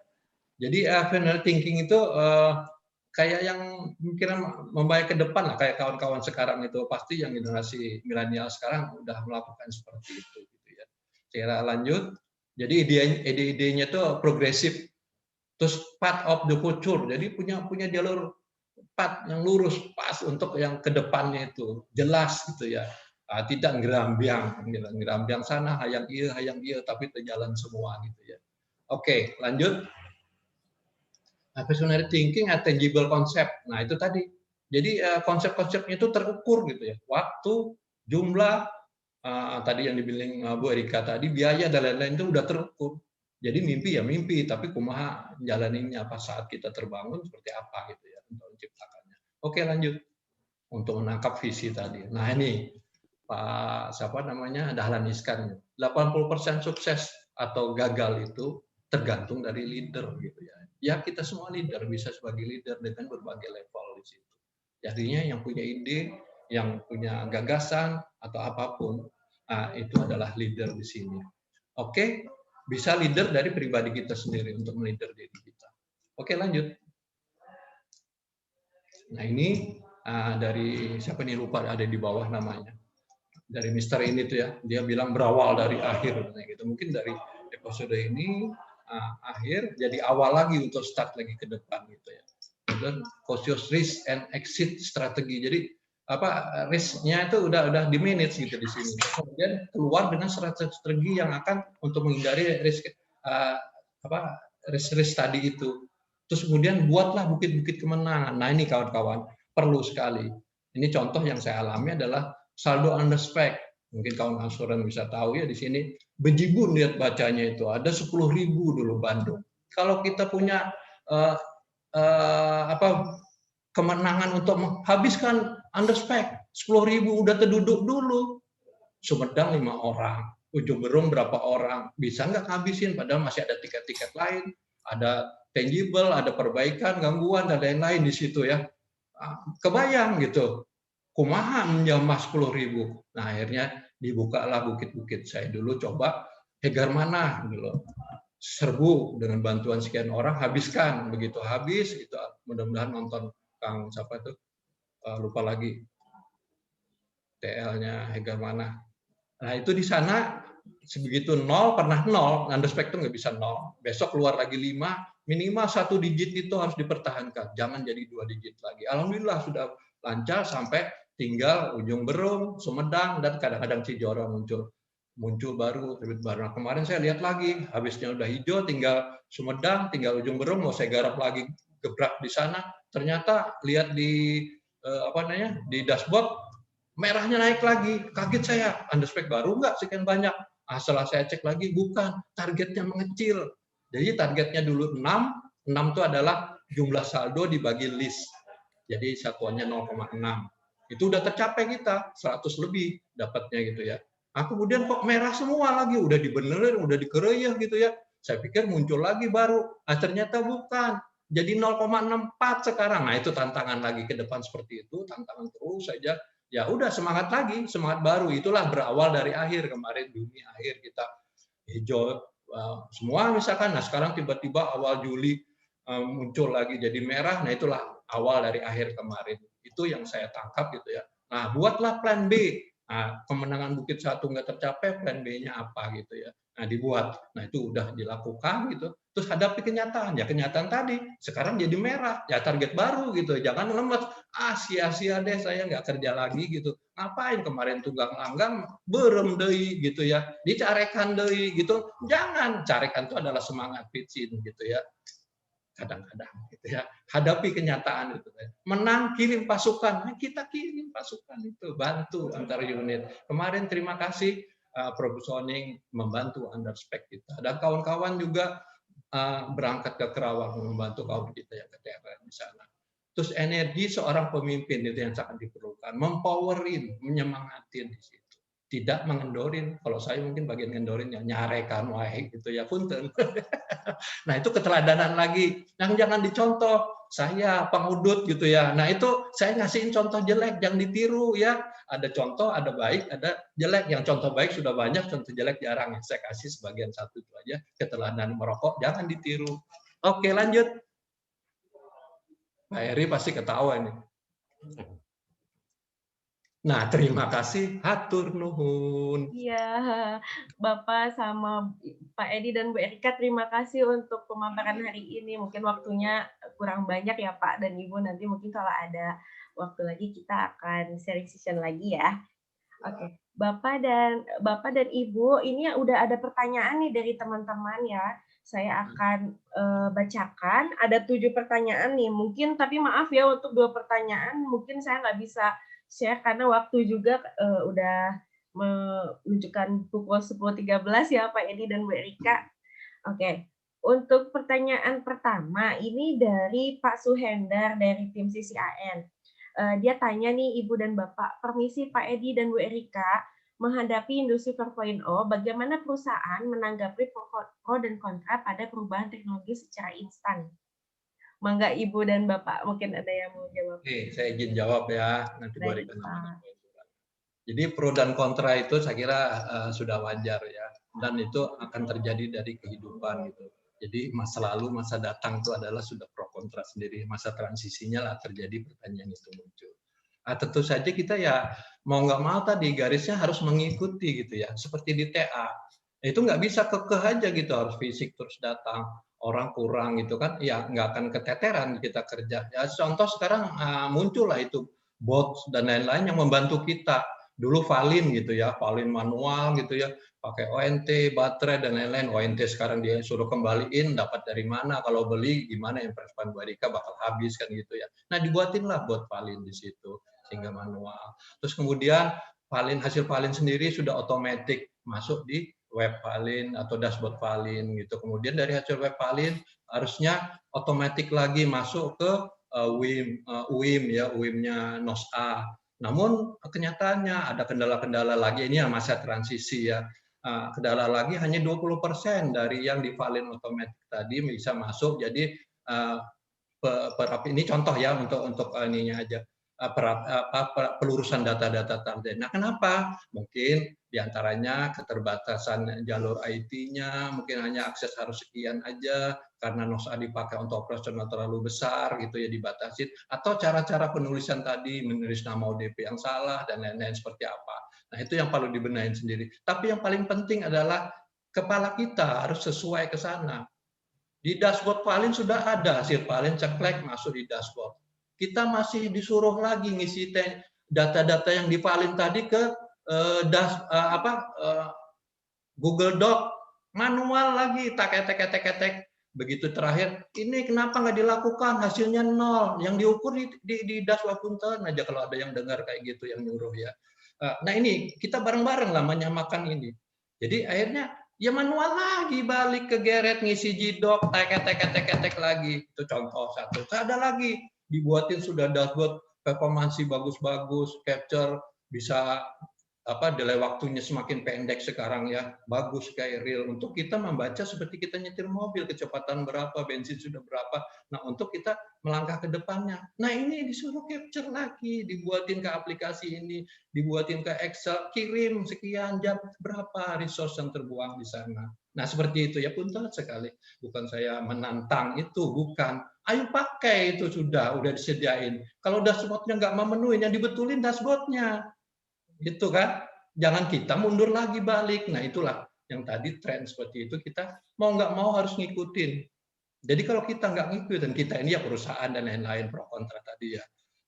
Jadi visionary thinking itu kayak yang mungkin membaik ke depan lah, kayak kawan-kawan sekarang itu pasti yang generasi milenial sekarang udah melakukan seperti itu gitu ya. Secara lanjut, jadi ide-idenya itu progresif, terus path of the future, jadi punya jalur path yang lurus pas untuk yang ke depannya itu jelas gitu ya. Tidak ngerambiang sana hayang iya tapi terjalan semua gitu ya. Oke, lanjut. Visionary thinking, tangible concept. Nah, itu tadi. Jadi konsep-konsepnya itu terukur gitu ya. Waktu, jumlah, tadi yang dibilang Bu Erika tadi, biaya dan lain-lain itu udah terukur. Jadi mimpi ya mimpi, tapi kumaha jalaninnya apa saat kita terbangun seperti apa gitu ya untuk menciptakannya. Oke, lanjut. Untuk menangkap visi tadi. Nah, ini Pak siapa namanya? Dahlan Iskan. 80% sukses atau gagal itu tergantung dari leader gitu ya. Ya kita semua leader, bisa sebagai leader dengan berbagai level di situ. Jadinya yang punya ide, yang punya gagasan atau apapun, itu adalah leader di sini. Oke, bisa leader dari pribadi kita sendiri untuk meleader diri kita. Oke, lanjut. Nah ini dari siapa nih, lupa ada di bawah namanya. Dari Mister ini tuh ya, dia bilang berawal dari akhir gitu. Mungkin dari episode ini akhir jadi awal lagi untuk start lagi ke depan gitu ya. Dan cautious risk and exit strategi. Jadi risk-nya itu udah di-manage gitu di sini. Kemudian keluar dengan strategi yang akan untuk menghindari risk risk tadi itu. Terus kemudian buatlah bukit-bukit kemenangan. Nah ini kawan-kawan perlu sekali. Ini contoh yang saya alami adalah saldo underspec. Mungkin kawan asuran bisa tahu ya di sini bejibun lihat bacanya itu ada 10.000 dulu Bandung. Kalau kita punya kemenangan untuk menghabiskan underspec 10.000 udah terduduk dulu. Sumedang 5 orang, Ujung Berung berapa orang, bisa nggak ngabisin? Padahal masih ada tiket-tiket lain, ada tangible, ada perbaikan, gangguan, dan lain-lain di situ ya. Kebayang gitu, kumaha menjamah 10.000. Nah akhirnya dibukalah bukit-bukit. Saya dulu coba hegar mana gitu, serbu dengan bantuan sekian orang, habiskan. Begitu habis, itu mudah-mudahan nonton Kang siapa tuh, lupa lagi TL-nya hegar mana. Nah itu di sana sebegitu nol, pernah nol, underspec itu nggak bisa nol. Besok keluar lagi 5, minimal 1 digit itu harus dipertahankan. Jangan jadi 2 digit lagi. Alhamdulillah sudah lancar sampai tinggal Ujung Berung, Sumedang, dan kadang-kadang Cijora muncul baru. Nah, kemarin saya lihat lagi, habisnya udah hijau, tinggal Sumedang, tinggal Ujung Berung, mau saya garap lagi, gebrak di sana. Ternyata lihat di di dashboard, merahnya naik lagi, kaget saya, underspec baru nggak sekian banyak. Nah, setelah saya cek lagi, bukan, targetnya mengecil. Jadi targetnya dulu 6 itu adalah jumlah saldo dibagi list. Jadi satuannya 0,6. Itu udah tercapai kita, 100 lebih dapatnya gitu ya. Nah, kemudian kok merah semua lagi, udah dibenerin, udah dikeroyah gitu ya. Saya pikir muncul lagi baru, ternyata bukan. Jadi 0,64 sekarang. Nah, itu tantangan lagi ke depan seperti itu, tantangan terus saja. Ya udah semangat lagi, semangat baru. Itulah berawal dari akhir kemarin Juni akhir kita hijau semua misalkan. Nah sekarang tiba-tiba awal Juli muncul lagi jadi merah. Nah itulah awal dari akhir kemarin. Itu yang saya tangkap gitu ya. Nah buatlah plan B. Nah, kemenangan Bukit Satu nggak tercapai, plan B-nya apa gitu ya. Nah dibuat. Nah itu udah dilakukan gitu. Terus hadapi kenyataan. Ya kenyataan tadi. Sekarang jadi merah. Ya target baru gitu. Jangan lemes. Sia-sia deh saya nggak kerja lagi gitu. Ngapain kemarin tunggang langgang berem deui gitu ya. Dicarekan deui gitu. Jangan. Carekan itu adalah semangat pitchin gitu ya. Kadang-kadang gitu ya. Hadapi kenyataan itu. Menang kirim pasukan. Nah, kita kirim pasukan itu, bantu antar unit. Kemarin terima kasih Produsoning membantu underspec kita. Dan kawan-kawan juga berangkat ke Kerawang membantu kawan kita yang ke daerah di sana. Terus energi seorang pemimpin itu yang sangat diperlukan, mempowerin, menyemangatin di situ. Tidak mengendorin. Kalau saya mungkin bagian ngendorin yang nyarekan wae gitu ya, punten. Nah, itu keteladanan lagi. Yang jangan dicontoh, saya pengudut gitu ya. Nah, itu saya ngasihin contoh jelek, jangan ditiru ya. Ada contoh, ada baik, ada jelek. Yang contoh baik sudah banyak, contoh jelek jarang. Saya kasih sebagian satu itu aja, keteladanan merokok, jangan ditiru. Oke, lanjut. Pak Eri pasti ketawa nih. Nah, terima kasih, hatur nuhun. Iya, Bapak sama Pak Edi dan Bu Erika, terima kasih untuk pemaparan hari ini. Mungkin waktunya kurang banyak ya Pak dan Ibu, nanti mungkin kalau ada waktu lagi kita akan sharing session lagi ya. Oke, Bapak dan Ibu, ini udah ada pertanyaan nih dari teman-teman ya. Saya akan bacakan, ada 7 pertanyaan nih. Mungkin, tapi maaf ya untuk 2 pertanyaan, mungkin saya nggak bisa share karena waktu juga udah menunjukkan pukul 10.13 ya Pak Edi dan Bu Erika. Oke, untuk pertanyaan pertama ini dari Pak Suhendar dari tim CCAN. Dia tanya nih Ibu dan Bapak, permisi Pak Edi dan Bu Erika, menghadapi industri 4.0, bagaimana perusahaan menanggapi pro dan kontra pada perubahan teknologi secara instan? Mangga Ibu dan Bapak, mungkin ada yang mau jawab. Oke, saya izin jawab ya, nanti Bu Erika. Jadi pro dan kontra itu saya kira sudah wajar ya, dan itu akan terjadi dari kehidupan gitu. Jadi masa lalu, masa datang itu adalah sudah pro kontra sendiri. Masa transisinya lah terjadi pertanyaan itu muncul. Nah, tentu saja kita ya mau nggak mau tadi garisnya harus mengikuti gitu ya. Seperti di TA, itu nggak bisa kekeh aja gitu, harus fisik terus datang. Orang kurang gitu kan, ya nggak akan keteteran kita kerja. Ya contoh sekarang muncul lah itu bots dan lain-lain yang membantu kita. Dulu Valin gitu ya, Valin manual gitu ya, pakai ONT, baterai dan lain-lain. ONT sekarang dia suruh kembaliin, dapat dari mana? Kalau beli gimana? Investment Bu Erika bakal habis kan gitu ya. Nah dibuatinlah bot Valin di situ sehingga manual. Terus kemudian hasil Valin sendiri sudah otomatis masuk di web Valin atau dashboard Valin gitu. Kemudian dari hasil web Valin harusnya otomatis lagi masuk ke UIM ya, UIM-nya NOSA. Namun kenyataannya ada kendala-kendala lagi, ini ya masa transisi ya. Kendala lagi hanya 20% dari yang di Valin otomatis tadi bisa masuk. Jadi ini contoh ya untuk ininya aja. Pelurusan data-data tadi. Nah, kenapa? Mungkin diantaranya keterbatasan jalur IT-nya, mungkin hanya akses harus sekian aja, karena NOSA dipakai untuk operasional terlalu besar, gitu ya dibatasi, atau cara-cara penulisan tadi, menulis nama ODP yang salah, dan lain-lain seperti apa. Nah, itu yang perlu dibenahin sendiri. Tapi yang paling penting adalah kepala kita harus sesuai ke sana. Di dashboard Valin sudah ada hasil Valin, ceklek masuk di dashboard. Kita masih disuruh lagi ngisi data-data yang di Valin tadi ke Google Doc, manual lagi, tak-etek. Begitu terakhir, ini kenapa nggak dilakukan? Hasilnya 0. Yang diukur di dashboard punten aja kalau ada yang dengar kayak gitu yang nyuruh ya. Nah ini kita bareng-bareng lah menyamakan ini. Jadi akhirnya ya manual lagi, balik ke Geret ngisi G-Doc, tek lagi. Itu contoh satu. Ada lagi dibuatin sudah dashboard performansi bagus-bagus, capture bisa delay waktunya semakin pendek sekarang ya, bagus kayak real untuk kita membaca seperti kita nyetir mobil, kecepatan berapa, bensin sudah berapa. Nah, untuk kita melangkah ke depannya. Nah, ini disuruh capture lagi, dibuatin ke aplikasi ini, dibuatin ke Excel, kirim sekian jam berapa resource yang terbuang di sana. Nah, seperti itu ya, punten sekali. Bukan saya menantang itu, bukan. Ayo pakai itu sudah disediain. Kalau dashboardnya nggak memenuhi, yang dibetulin dashboardnya. Gitu kan, jangan kita mundur lagi balik. Nah itulah yang tadi tren seperti itu, kita mau nggak mau harus ngikutin. Jadi kalau kita nggak ngikutin, kita ini ya perusahaan dan lain-lain, pro kontra tadi ya,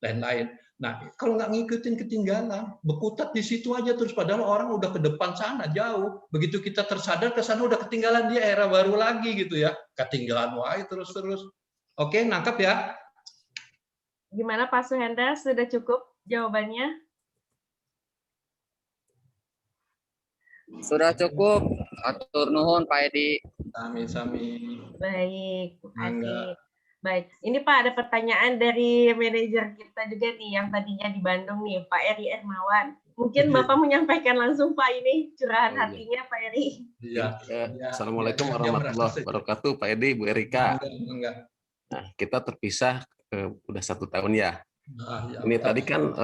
lain-lain. Nah kalau nggak ngikutin ketinggalan, berkutat di situ aja terus, padahal orang udah ke depan sana jauh. Begitu kita tersadar ke sana udah ketinggalan, dia era baru lagi gitu ya, ketinggalan wae terus. Oke, nangkep ya? Gimana Pak Suhendra, sudah cukup jawabannya? Sudah cukup. Atur nuhun Pak Edi. Sami-sami. Baik, terima kasih. Baik, ini Pak ada pertanyaan dari manajer kita juga nih yang tadinya di Bandung nih, Pak Eri Ermawan. Mungkin Bapak menyampaikan langsung Pak ini curahan hatinya Pak Eri. Iya. Assalamualaikum warahmatullahi wabarakatuh, Pak Edi, Bu Erika. Nah, kita terpisah udah 1 tahun ya. Ini tadi kan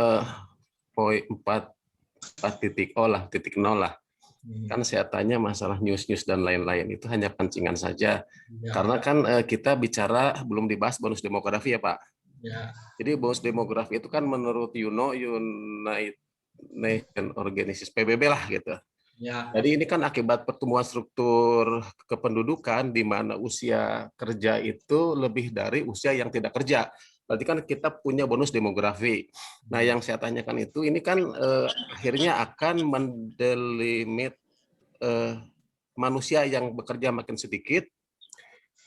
poin 4.0 lah. Kan saya tanya masalah news dan lain-lain itu hanya pancingan saja, karena kan kita bicara belum dibahas bonus demografi ya Pak. Ya. Jadi bonus demografi itu kan menurut United Nations Organization PBB lah gitu. Ya. Jadi ini kan akibat pertumbuhan struktur kependudukan di mana usia kerja itu lebih dari usia yang tidak kerja. Berarti kan kita punya bonus demografi. Nah, yang saya tanyakan itu, ini kan akhirnya akan mendelimit manusia yang bekerja makin sedikit,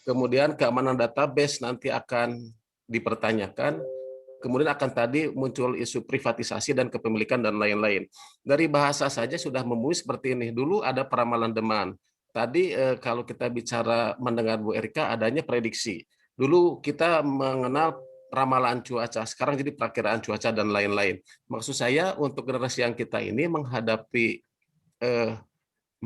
kemudian keamanan database nanti akan dipertanyakan, kemudian akan tadi muncul isu privatisasi dan kepemilikan dan lain-lain. Dari bahasa saja sudah memuji seperti ini. Dulu ada peramalan demand. Tadi kalau kita bicara mendengar Bu Erika, adanya prediksi. Dulu kita mengenal ramalan cuaca, sekarang jadi perakiraan cuaca dan lain-lain. Maksud saya untuk generasi yang kita ini menghadapi 4.0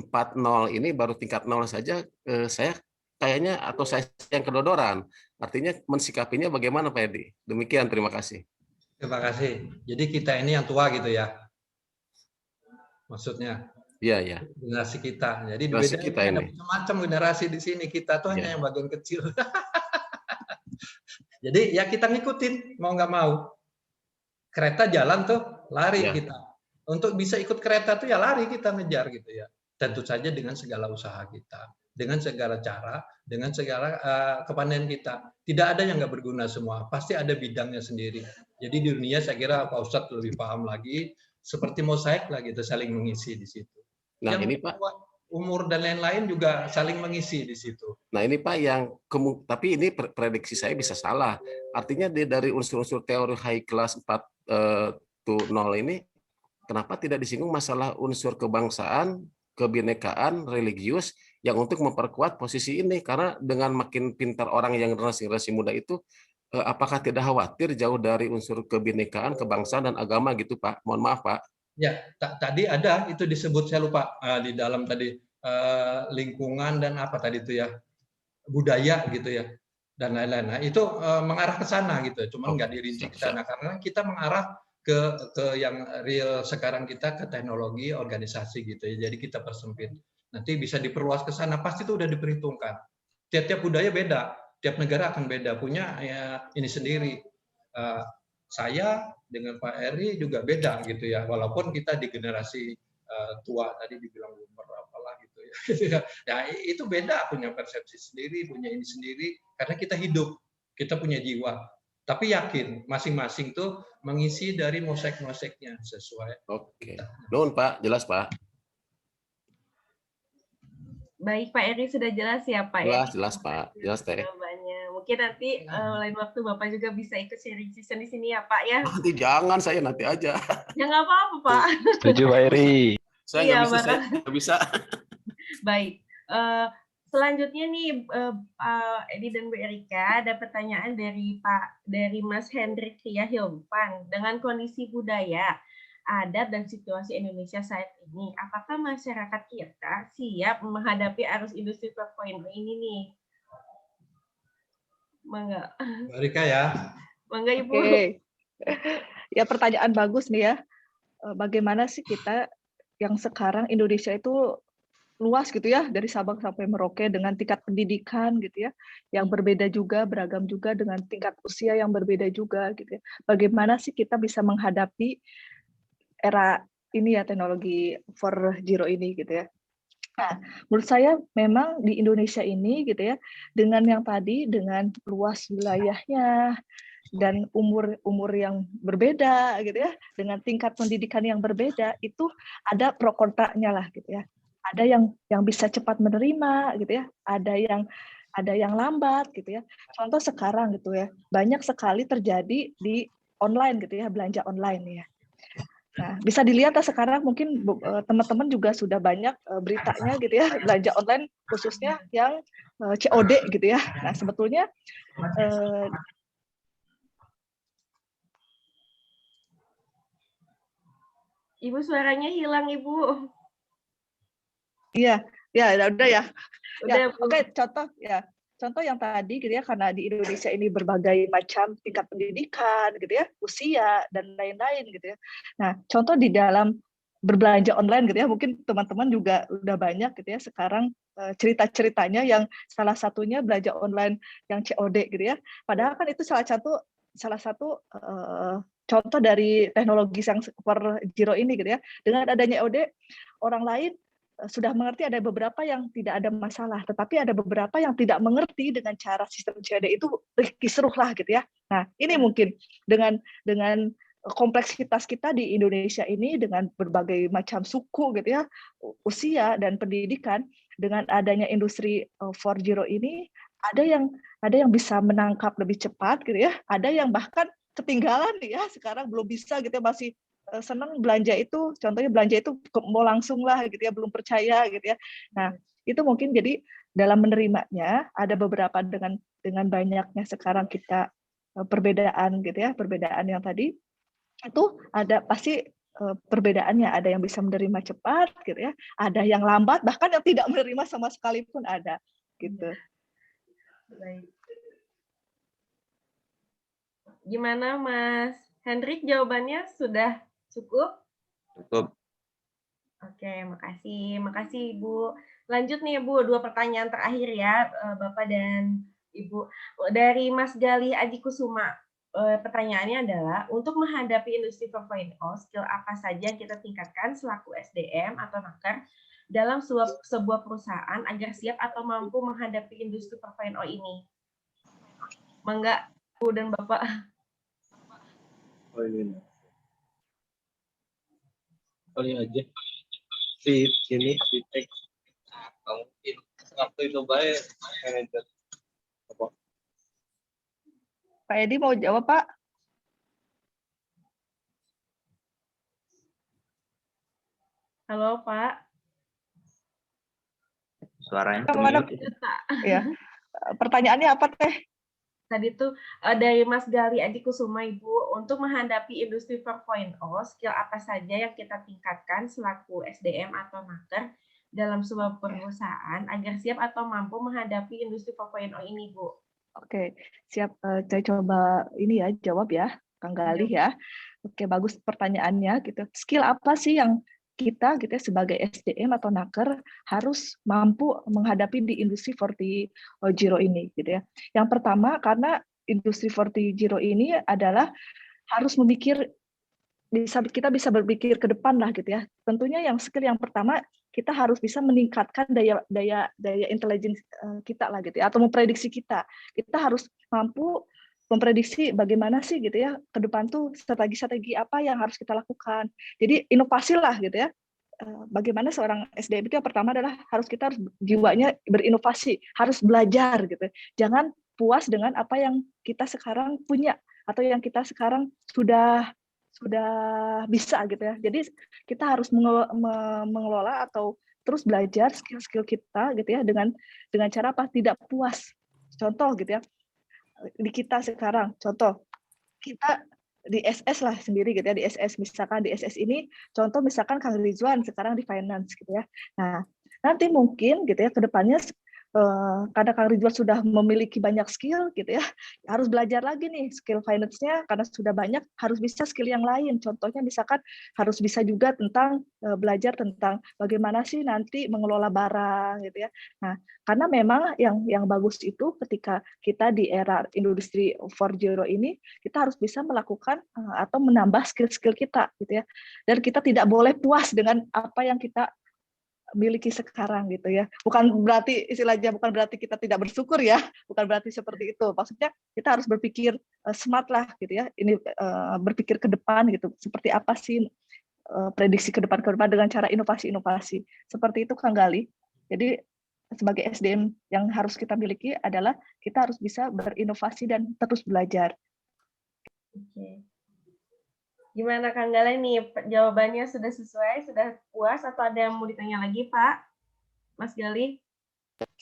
ini baru tingkat 0 saja, saya kayaknya atau saya yang kedodoran. Artinya mensikapinya bagaimana Pak Edi? Demikian, terima kasih. Terima kasih. Jadi kita ini yang tua gitu ya? Maksudnya? Iya. Generasi kita. Jadi generasi kita ini. Ada macam-macam generasi di sini. Kita tuh hanya yang bagian kecil. Jadi ya kita ngikutin, mau nggak mau. Kereta jalan tuh, lari kita. Untuk bisa ikut kereta tuh ya lari kita ngejar gitu ya. Tentu saja dengan segala usaha kita. dengan segala cara, dengan segala kepandaian kita. Tidak ada yang nggak berguna semua, pasti ada bidangnya sendiri. Jadi di dunia saya kira Pak Ustadz lebih paham lagi, seperti mosaik lah gitu, saling mengisi di situ. Nah Yang ini Pak, umur dan lain-lain juga saling mengisi di situ. Nah ini Pak tapi ini prediksi saya bisa salah. Artinya dari unsur-unsur teori high class 4.0 ini, kenapa tidak disinggung masalah unsur kebangsaan, kebinekaan, religius yang untuk memperkuat posisi ini? Karena dengan makin pintar orang yang generasi muda itu, apakah tidak khawatir jauh dari unsur kebinekaan, kebangsaan, dan agama gitu Pak? Mohon maaf Pak. Ya, tadi ada itu disebut, saya lupa di dalam tadi lingkungan dan apa tadi itu ya, budaya gitu ya, dan lain-lain. Nah itu mengarah ke sana gitu, cuman nggak dirinci ke sana karena kita mengarah ke yang real sekarang, kita ke teknologi organisasi gitu ya. Jadi kita persempit. Nanti bisa diperluas ke sana, pasti itu udah diperhitungkan. Tiap-tiap budaya beda, tiap negara akan beda, punya ya ini sendiri. Saya dengan Pak Eri juga beda gitu ya, walaupun kita di generasi tua, tadi dibilang boomer apalah gitu ya. Ya itu beda, punya persepsi sendiri, punya ini sendiri, karena kita hidup, kita punya jiwa. Tapi yakin masing-masing tuh mengisi dari mosaik-mosaiknya sesuai. Oke, nuhun Pak, jelas Pak. Baik, Pak Eri sudah jelas ya Pak Jelas, ya? jelas Pak, jelas Teh. Jawabannya. Mungkin nanti lain waktu Bapak juga bisa ikut sharing session di sini ya Pak ya? Nanti jangan, saya nanti aja. Ya nggak apa-apa Pak. Setuju Pak Eri. Saya nggak bisa. Baik. Selanjutnya nih Pak Edi dan Bu Erika, ada pertanyaan dari Mas Hendrik Ria Hilvan. Dengan kondisi budaya, adat dan situasi Indonesia saat ini, apakah masyarakat kita siap menghadapi arus industri 4.0 ini nih? Mangga. Bu Erika ya. Mangga Ibu. Oke. Ya pertanyaan bagus nih ya. Bagaimana sih kita yang sekarang Indonesia itu luas gitu ya, dari Sabang sampai Merauke dengan tingkat pendidikan gitu ya, yang berbeda juga, beragam juga, dengan tingkat usia yang berbeda juga gitu ya. Bagaimana sih kita bisa menghadapi era ini ya, teknologi 4.0 ini gitu ya. Nah, menurut saya memang di Indonesia ini gitu ya, dengan yang tadi, dengan luas wilayahnya dan umur yang berbeda gitu ya, dengan tingkat pendidikan yang berbeda, itu ada pro kontranya lah gitu ya. Ada yang bisa cepat menerima gitu ya, ada yang lambat gitu ya. Contoh sekarang gitu ya, banyak sekali terjadi di online gitu ya, belanja online ya. Nah, bisa dilihat sekarang mungkin teman-teman juga sudah banyak beritanya gitu ya, belanja online khususnya yang COD gitu ya. Nah, sebetulnya Ibu suaranya hilang Ibu. Iya, ya udah ya. Udah, Oke, contoh yang tadi gitu ya, karena di Indonesia ini berbagai macam tingkat pendidikan gitu ya, usia dan lain-lain gitu ya. Nah, contoh di dalam berbelanja online gitu ya, mungkin teman-teman juga udah banyak gitu ya sekarang cerita-ceritanya, yang salah satunya belanja online yang COD gitu ya. Padahal kan itu salah satu contoh dari teknologi yang 4.0 ini gitu ya. Dengan adanya COD, orang lain sudah mengerti, ada beberapa yang tidak ada masalah, tetapi ada beberapa yang tidak mengerti dengan cara sistem COD itu kisruh lah gitu ya. Nah, ini mungkin dengan kompleksitas kita di Indonesia ini, dengan berbagai macam suku gitu ya, usia dan pendidikan, dengan adanya industri 4.0 ini, ada yang bisa menangkap lebih cepat gitu ya, ada yang bahkan ketinggalan ya, sekarang belum bisa gitu ya, masih senang belanja itu, contohnya belanja itu mau langsung lah gitu ya, belum percaya gitu ya. Nah, itu mungkin jadi dalam menerimanya ada beberapa dengan banyaknya sekarang kita perbedaan gitu ya, perbedaan yang tadi itu ada pasti perbedaannya, ada yang bisa menerima cepat gitu ya, ada yang lambat, bahkan yang tidak menerima sama sekali pun ada gitu. Baik. Gimana Mas Hendrik, jawabannya sudah cukup? Cukup. Oke, makasih Ibu. Lanjut nih Bu, 2 pertanyaan terakhir ya Bapak dan Ibu. Dari Mas Galih Adi Kusuma, pertanyaannya adalah, untuk menghadapi industri 4.0, skill apa saja yang kita tingkatkan selaku SDM atau naker dalam sebuah perusahaan agar siap atau mampu menghadapi industri 4.0 ini? Mangga, Bu dan Bapak. Oh ini. Oh ini aja. Di sini di teks. Mungkin waktu itu baik manajer. Apa? Pak Edi mau jawab, Pak? Halo, Pak. Suaranya Kemana? Ya. Pertanyaannya apa, Teh? Tadi tuh dari Mas Gali Adi Kusuma, Ibu, untuk menghadapi industri 4.0, skill apa saja yang kita tingkatkan selaku SDM atau naker dalam sebuah perusahaan agar siap atau mampu menghadapi industri 4.0 ini, Bu? Oke, siap. Saya coba ini ya jawab ya, Kang Galih ya. Oke, bagus pertanyaannya gitu. Skill apa sih yang kita gitu ya, sebagai SDM atau naker harus mampu menghadapi di industri 4.0 ini gitu ya. Yang pertama, karena industri 4.0 ini adalah harus memikir, kita bisa berpikir ke depan lah gitu ya. Tentunya yang skill yang pertama, kita harus bisa meningkatkan daya intelijen kita lah gitu ya, atau memprediksi kita. Kita harus mampu memprediksi bagaimana sih gitu ya ke depan tuh strategi apa yang harus kita lakukan. Jadi inovasi lah gitu ya. Bagaimana seorang SDM itu yang pertama adalah kita harus jiwanya berinovasi, harus belajar gitu. Jangan puas dengan apa yang kita sekarang punya atau yang kita sekarang sudah bisa gitu ya. Jadi kita harus mengelola atau terus belajar skill-skill kita gitu ya dengan cara apa? Tidak puas. Contoh gitu ya. Di kita sekarang, contoh kita di SS lah sendiri gitu ya, di SS misalkan di SS ini contoh misalkan Kang Rizwan sekarang di finance gitu ya. Nah, nanti mungkin gitu ya ke depannya karena Kang Ridwan sudah memiliki banyak skill gitu ya, harus belajar lagi nih skill finance-nya karena sudah banyak, harus bisa skill yang lain. Contohnya misalkan harus bisa juga tentang belajar tentang bagaimana sih nanti mengelola barang gitu ya. Nah, karena memang yang bagus itu ketika kita di era industri 4.0 ini kita harus bisa melakukan atau menambah skill-skill kita gitu ya. Dan kita tidak boleh puas dengan apa yang kita miliki sekarang gitu ya. Bukan berarti istilahnya bukan berarti kita tidak bersyukur ya, bukan berarti seperti itu. Maksudnya kita harus berpikir smart lah gitu ya. Ini berpikir ke depan gitu. Seperti apa sih prediksi ke depan dengan cara inovasi-inovasi. Seperti itu Kang Gali. Jadi sebagai SDM yang harus kita miliki adalah kita harus bisa berinovasi dan terus belajar. Oke. Gimana Kang Galih nih, jawabannya sudah sesuai, sudah puas, atau ada yang mau ditanya lagi Pak? Mas Galih?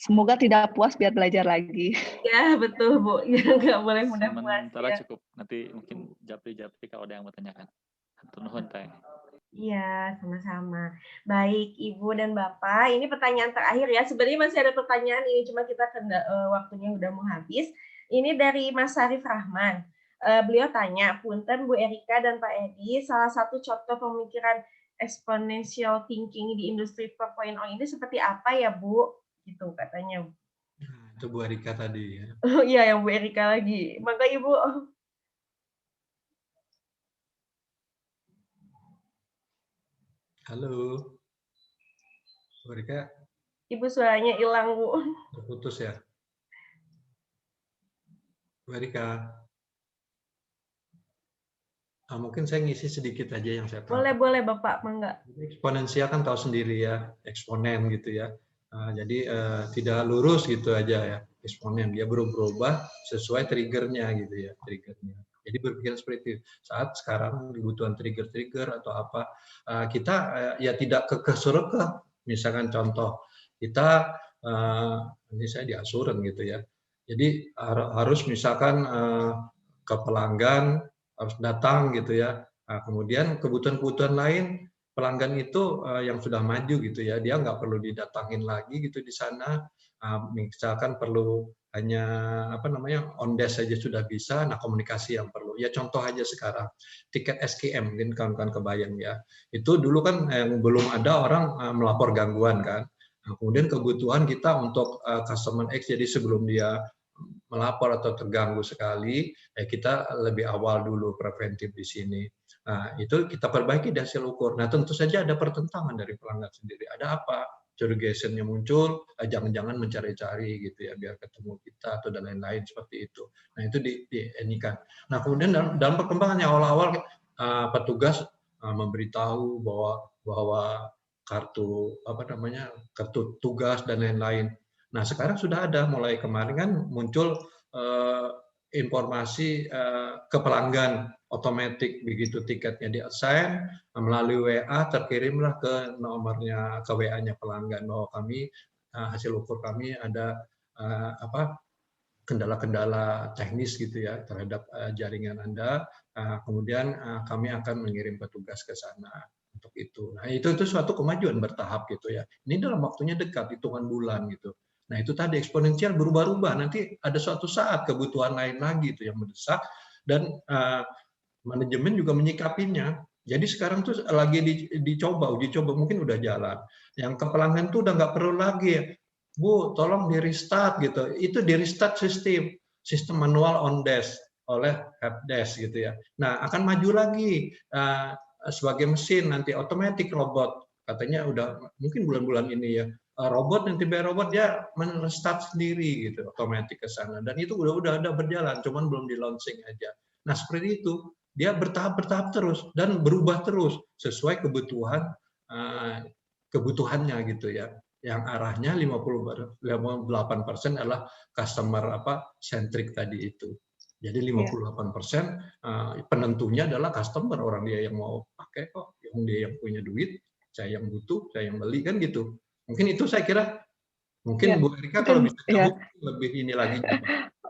Semoga tidak puas biar belajar lagi. Ya betul Bu, ya nggak boleh mudah puas. Sementara Ya. cukup, nanti mungkin japri-japri kalau ada yang mau tanyakan. Nuhun teh. Iya, sama-sama. Baik, Ibu dan Bapak. Ini pertanyaan terakhir ya. Sebenarnya masih ada pertanyaan ini, cuma kita waktunya udah mau habis. Ini dari Mas Sarif Rahman. Beliau tanya, punten Bu Erika dan Pak Edi, salah satu contoh pemikiran exponential thinking di industri 4.0 ini seperti apa ya Bu? Gitu katanya. Itu Bu Erika tadi ya. Oh iya, yang Bu Erika lagi. Maka Ibu. Halo. Bu Erika. Ibu suaranya hilang Bu. Terputus ya. Bu Erika. Mungkin saya ngisi sedikit aja yang saya tahu. Boleh Bapak, mangga. Eksponensial kan tahu sendiri ya, eksponen gitu ya. Jadi tidak lurus gitu aja ya, eksponen. Dia berubah sesuai triggernya gitu ya, triggernya. Jadi berpikir seperti itu. Saat sekarang kebutuhan trigger atau apa, kita ya tidak ke surga. Misalkan contoh, kita ini saya di asuran gitu ya. Jadi harus misalkan ke pelanggan harus datang gitu ya. Nah, kemudian kebutuhan-kebutuhan lain pelanggan itu yang sudah maju gitu ya, dia nggak perlu didatangin lagi gitu di sana. Misalkan perlu hanya on desk saja sudah bisa. Nah, komunikasi yang perlu. Ya contoh aja sekarang tiket SKM, mungkin kawan-kawan kebayang ya. Itu dulu kan yang belum ada orang melapor gangguan kan. Nah, kemudian kebutuhan kita untuk customer X, jadi sebelum dia melapor atau terganggu sekali, kita lebih awal dulu preventif di sini. Nah, itu kita perbaiki dari hasil ukur. Nah, tentu saja ada pertentangan dari pelanggan sendiri. Ada apa? curigation-nya muncul, jangan-jangan mencari-cari gitu ya biar ketemu kita atau dan lain-lain seperti itu. Nah itu diinikan. Nah kemudian dalam perkembangannya awal-awal petugas memberitahu bahwa kartu kartu tugas dan lain-lain. Nah sekarang sudah ada, mulai kemarin kan muncul informasi ke pelanggan otomatis, begitu tiketnya di-assign melalui WA terkirimlah ke nomornya, ke WA-nya pelanggan bahwa kami hasil ukur kami ada kendala-kendala teknis gitu ya terhadap jaringan Anda, kemudian kami akan mengirim petugas ke sana untuk itu. Nah itu suatu kemajuan bertahap gitu ya. Ini dalam waktunya dekat, hitungan bulan gitu. Nah itu tadi eksponensial berubah-ubah. Nanti ada suatu saat kebutuhan lain lagi itu yang mendesak dan manajemen juga menyikapinya. Jadi sekarang tuh lagi uji coba mungkin udah jalan. Yang ke pelanggan tuh udah nggak perlu lagi, Bu, tolong di restart gitu. Itu di restart sistem manual on desk oleh helpdesk gitu ya. Nah akan maju lagi sebagai mesin nanti otomatis robot. Katanya udah mungkin bulan-bulan ini ya. Robot nanti robot dia men-restart sendiri gitu otomatis ke sana. Dan itu udah berjalan, cuman belum di launching aja. Nah seperti itu. Dia bertahap terus dan berubah terus sesuai kebutuhannya gitu ya. Yang arahnya 58% adalah customer centric tadi itu. Jadi 58% penentunya adalah customer, orang dia yang mau pakai kok, dia yang punya duit, saya yang butuh, saya yang beli kan gitu. Mungkin itu saya kira mungkin Bu Erika kalau bisa jawab lebih ini lagi.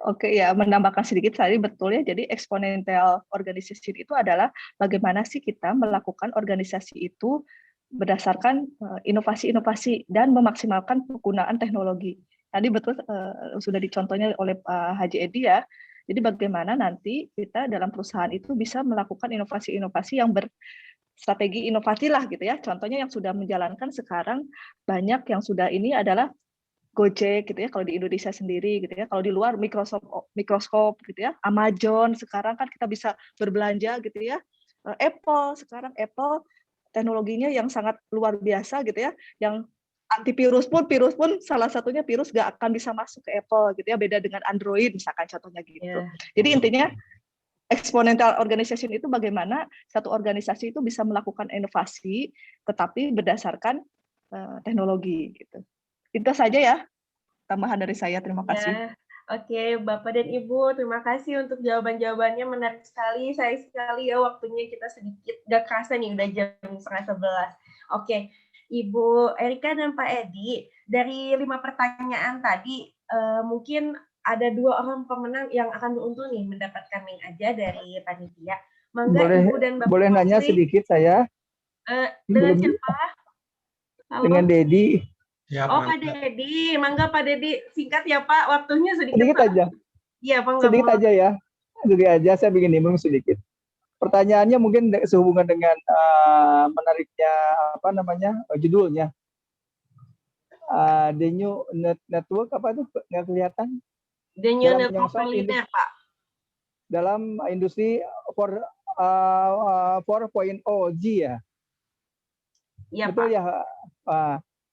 Oke ya, menambahkan sedikit tadi betul ya. Jadi exponential organization itu adalah bagaimana sih kita melakukan organisasi itu berdasarkan inovasi-inovasi dan memaksimalkan penggunaan teknologi. Tadi betul sudah dicontohnya oleh Pak Haji Edi ya. Jadi bagaimana nanti kita dalam perusahaan itu bisa melakukan inovasi-inovasi yang berstrategi inovasi lah gitu ya. Contohnya yang sudah menjalankan sekarang banyak yang sudah ini adalah Gojek gitu ya, kalau di Indonesia sendiri gitu ya, kalau di luar Microsoft gitu ya, Amazon sekarang kan kita bisa berbelanja gitu ya, Apple teknologinya yang sangat luar biasa gitu ya, yang antivirus pun salah satunya virus nggak akan bisa masuk ke Apple gitu ya, beda dengan Android misalkan contohnya gitu. Jadi intinya exponential organization itu bagaimana satu organisasi itu bisa melakukan inovasi tetapi berdasarkan teknologi gitu. Itu saja ya tambahan dari saya. Terima kasih. Ya, oke, Bapak dan Ibu, terima kasih untuk jawaban-jawabannya, menarik sekali. Sayang sekali ya waktunya kita sedikit gak kerasa nih, udah jam 10:30. Oke, Ibu Erika dan Pak Edi, dari 5 pertanyaan tadi, mungkin ada 2 orang pemenang yang akan beruntung nih mendapatkan link aja dari panitia. Mangga Ibu dan Bapak. Boleh nanya sedikit saya? Dengan siapa? Halo? Dengan Dedi. Ya, Pak Dedi, mangga Pak Dedi, singkat ya Pak, waktunya sedikit aja. Iya, Pak. Sedikit aja ya. Sedikit aja, saya bikin nimbrung sedikit. Pertanyaannya mungkin sehubungan dengan menariknya judulnya. The New Network apa itu nggak kelihatan? The New Network Militer, Pak. Dalam industri 4.0G ya. Iya, betul Pak. Ya.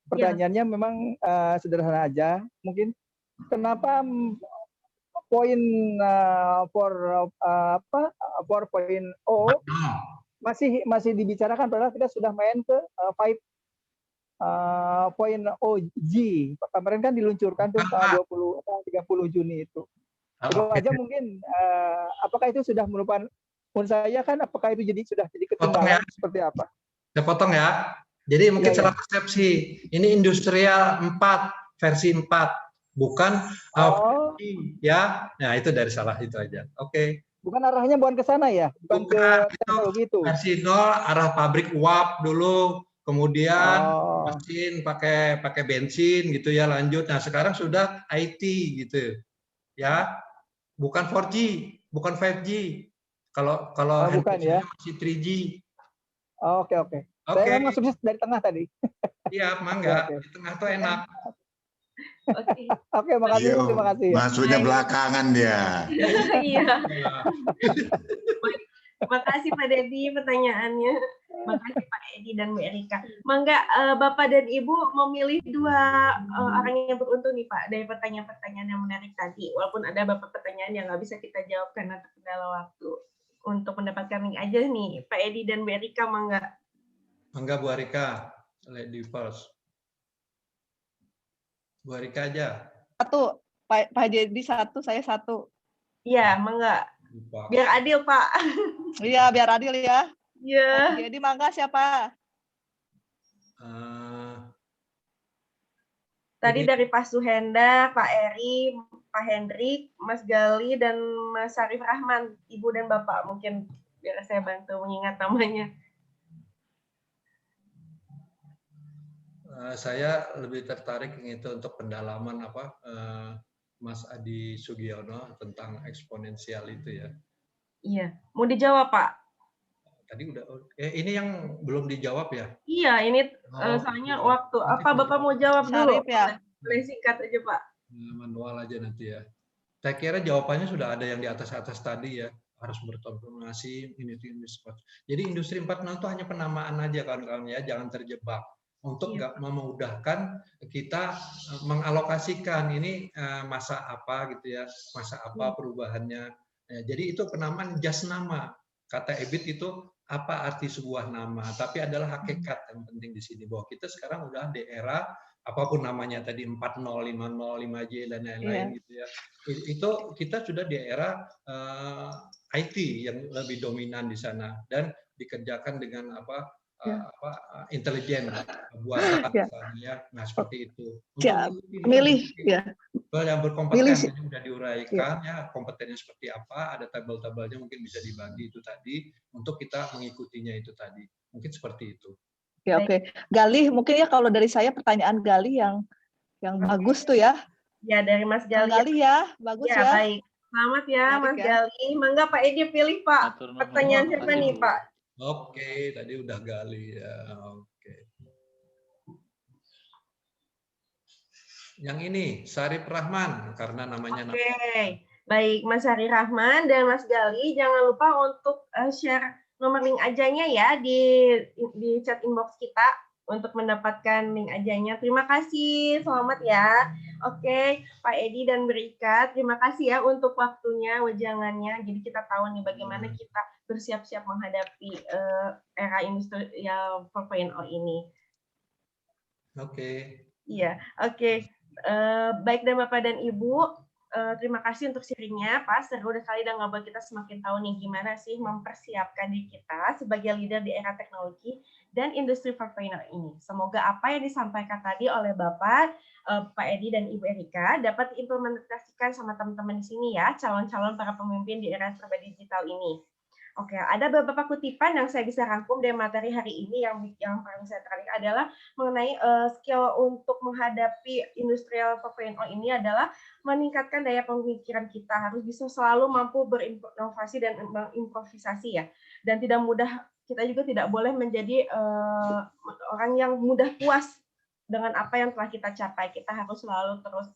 Pertanyaannya memang sederhana aja, mungkin kenapa poin 4.0 masih dibicarakan padahal kita sudah main ke 5.0G. Kemarin kan diluncurkan tuh 30 Juni itu. Itu aja mungkin apakah itu sudah merupakan, menurut saya kan apakah itu sudah jadi ketinggalan seperti apa? Saya potong ya. Jadi mungkin salah persepsi. Ini industrial 4 versi 4, bukan versi ya. Nah itu dari salah itu aja. Oke. Bukan arahnya ke sana ya, bukan ke teknologi itu. Versi 0 arah pabrik uap dulu, kemudian mesin pakai bensin gitu ya, lanjut. Nah sekarang sudah IT gitu ya, bukan 4G, bukan 5G. Kalau bukan ya, masih 3G. Oke. Saya masuknya dari tengah tadi. Iya, mangga. Di tengah tuh enak. Oke, makasih. Terima kasih. Masuknya belakangan dia. Iya. Makasih Pak Dedi pertanyaannya. Makasih Pak Edi dan Bu Erika. Mangga Bapak dan Ibu memilih dua orang yang beruntung nih Pak dari pertanyaan-pertanyaan yang menarik tadi. Walaupun ada beberapa pertanyaan yang nggak bisa kita jawab karena terkendala waktu. Untuk mendapatkan link aja nih Pak Edi dan Bu Erika, mangga. Mangga Bu Erika, lady first. Bu Erika aja. Satu, Pak Dedi satu, saya satu. Iya, mangga. Biar adil Pak. Iya, biar adil ya. Iya. Jadi mangga siapa? Tadi dari Pak Suhenda, Pak Eri, Pak Hendrik, Mas Gali, dan Mas Syarif Rahman. Ibu dan Bapak mungkin biar saya bantu mengingat namanya. Saya lebih tertarik itu untuk pendalaman Mas Adi Sugiono tentang eksponensial itu ya. Iya, mau dijawab Pak? Tadi udah. Ini yang belum dijawab ya? Iya, ini soalnya waktu. Apa Bapak mau jawab dulu? Ya. Boleh singkat aja Pak. Manual aja nanti ya. Saya kira jawabannya sudah ada yang di atas-atas tadi ya. Harus bertransformasi industri 4.0. Jadi industri 4.0 itu hanya penamaan aja kawan-kawan ya, jangan terjebak. Untuk nggak memudahkan kita mengalokasikan ini masa apa gitu ya, masa apa perubahannya. Ya, jadi itu penamaan just nama. Kata EBIT itu apa arti sebuah nama, tapi adalah hakikat yang penting di sini bahwa kita sekarang udah di era apapun namanya tadi 4.0, 5.0, 5J dan lain-lain gitu ya. Itu kita sudah di era IT yang lebih dominan di sana dan dikerjakan dengan intelijen buatan misalnya. Nah, seperti itu. Milih ya. Yang berkompeten sudah diuraikan ya, kompetennya seperti apa, ada tabel-tabelnya mungkin bisa dibagi itu tadi untuk kita mengikutinya itu tadi. Mungkin seperti itu. Ya, oke. Gali, mungkin ya kalau dari saya pertanyaan Gali yang bagus tuh ya. Ya, dari Mas Gali. Gali ya, bagus ya. Baik. Selamat ya Mas Gali. Mangga Pak Edi pilih Pak. Pertanyaan siapa nih Pak? Oke, tadi udah Gali ya. Oke. Yang ini Syarif Rahman karena namanya. Oke. Baik, Mas Syarif Rahman dan Mas Gali, jangan lupa untuk share nomor link ajanya ya di chat inbox kita untuk mendapatkan link ajanya. Terima kasih, selamat ya. Oke, Pak Edi dan Berika, terima kasih ya untuk waktunya, wejangannya. Jadi kita tahu nih bagaimana kita bersiap-siap menghadapi era industrial 4.0 ini. Oke. Iya, oke. Baik dan Bapak dan Ibu, terima kasih untuk sharingnya, Pak. Seru sekali dan nggak buat kita semakin tahu nih gimana sih mempersiapkan diri kita sebagai leader di era teknologi dan industri 4.0 ini. Semoga apa yang disampaikan tadi oleh Bapak, Pak Edi dan Ibu Erika dapat diimplementasikan sama teman-teman di sini ya, calon-calon para pemimpin di era serba digital ini. Oke, ada beberapa kutipan yang saya bisa rangkum dari materi hari ini yang paling saya tarik adalah mengenai skill untuk menghadapi industrial 4.0 ini adalah meningkatkan daya pemikiran kita, harus bisa selalu mampu berinovasi dan berimprovisasi ya. Dan tidak mudah, kita juga tidak boleh menjadi orang yang mudah puas dengan apa yang telah kita capai. Kita harus selalu terus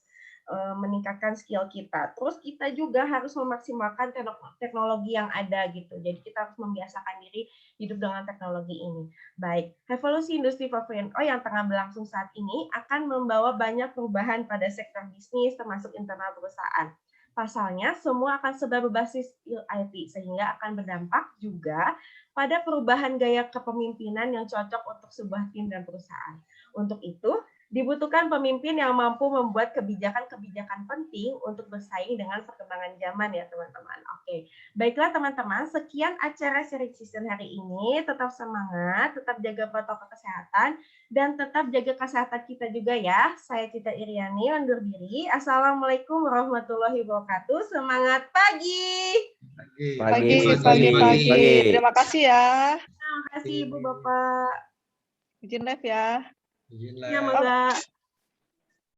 meningkatkan skill kita. Terus kita juga harus memaksimalkan teknologi yang ada gitu. Jadi kita harus membiasakan diri hidup dengan teknologi ini. Baik, revolusi industri 4.0 yang tengah berlangsung saat ini akan membawa banyak perubahan pada sektor bisnis termasuk internal perusahaan. Pasalnya, semua akan serba berbasis IT sehingga akan berdampak juga pada perubahan gaya kepemimpinan yang cocok untuk sebuah tim dan perusahaan. Untuk itu, dibutuhkan pemimpin yang mampu membuat kebijakan-kebijakan penting untuk bersaing dengan perkembangan zaman ya teman-teman. Oke, baiklah teman-teman, sekian acara sharing season hari ini. Tetap semangat, tetap jaga protokol kesehatan, dan tetap jaga kesehatan kita juga ya. Saya Cita Iriani undur diri. Assalamualaikum warahmatullahi wabarakatuh. Semangat pagi. Pagi. Terima kasih ya. Terima kasih Ibu Bapak. Izin live ya. Izin Ya, Mbak.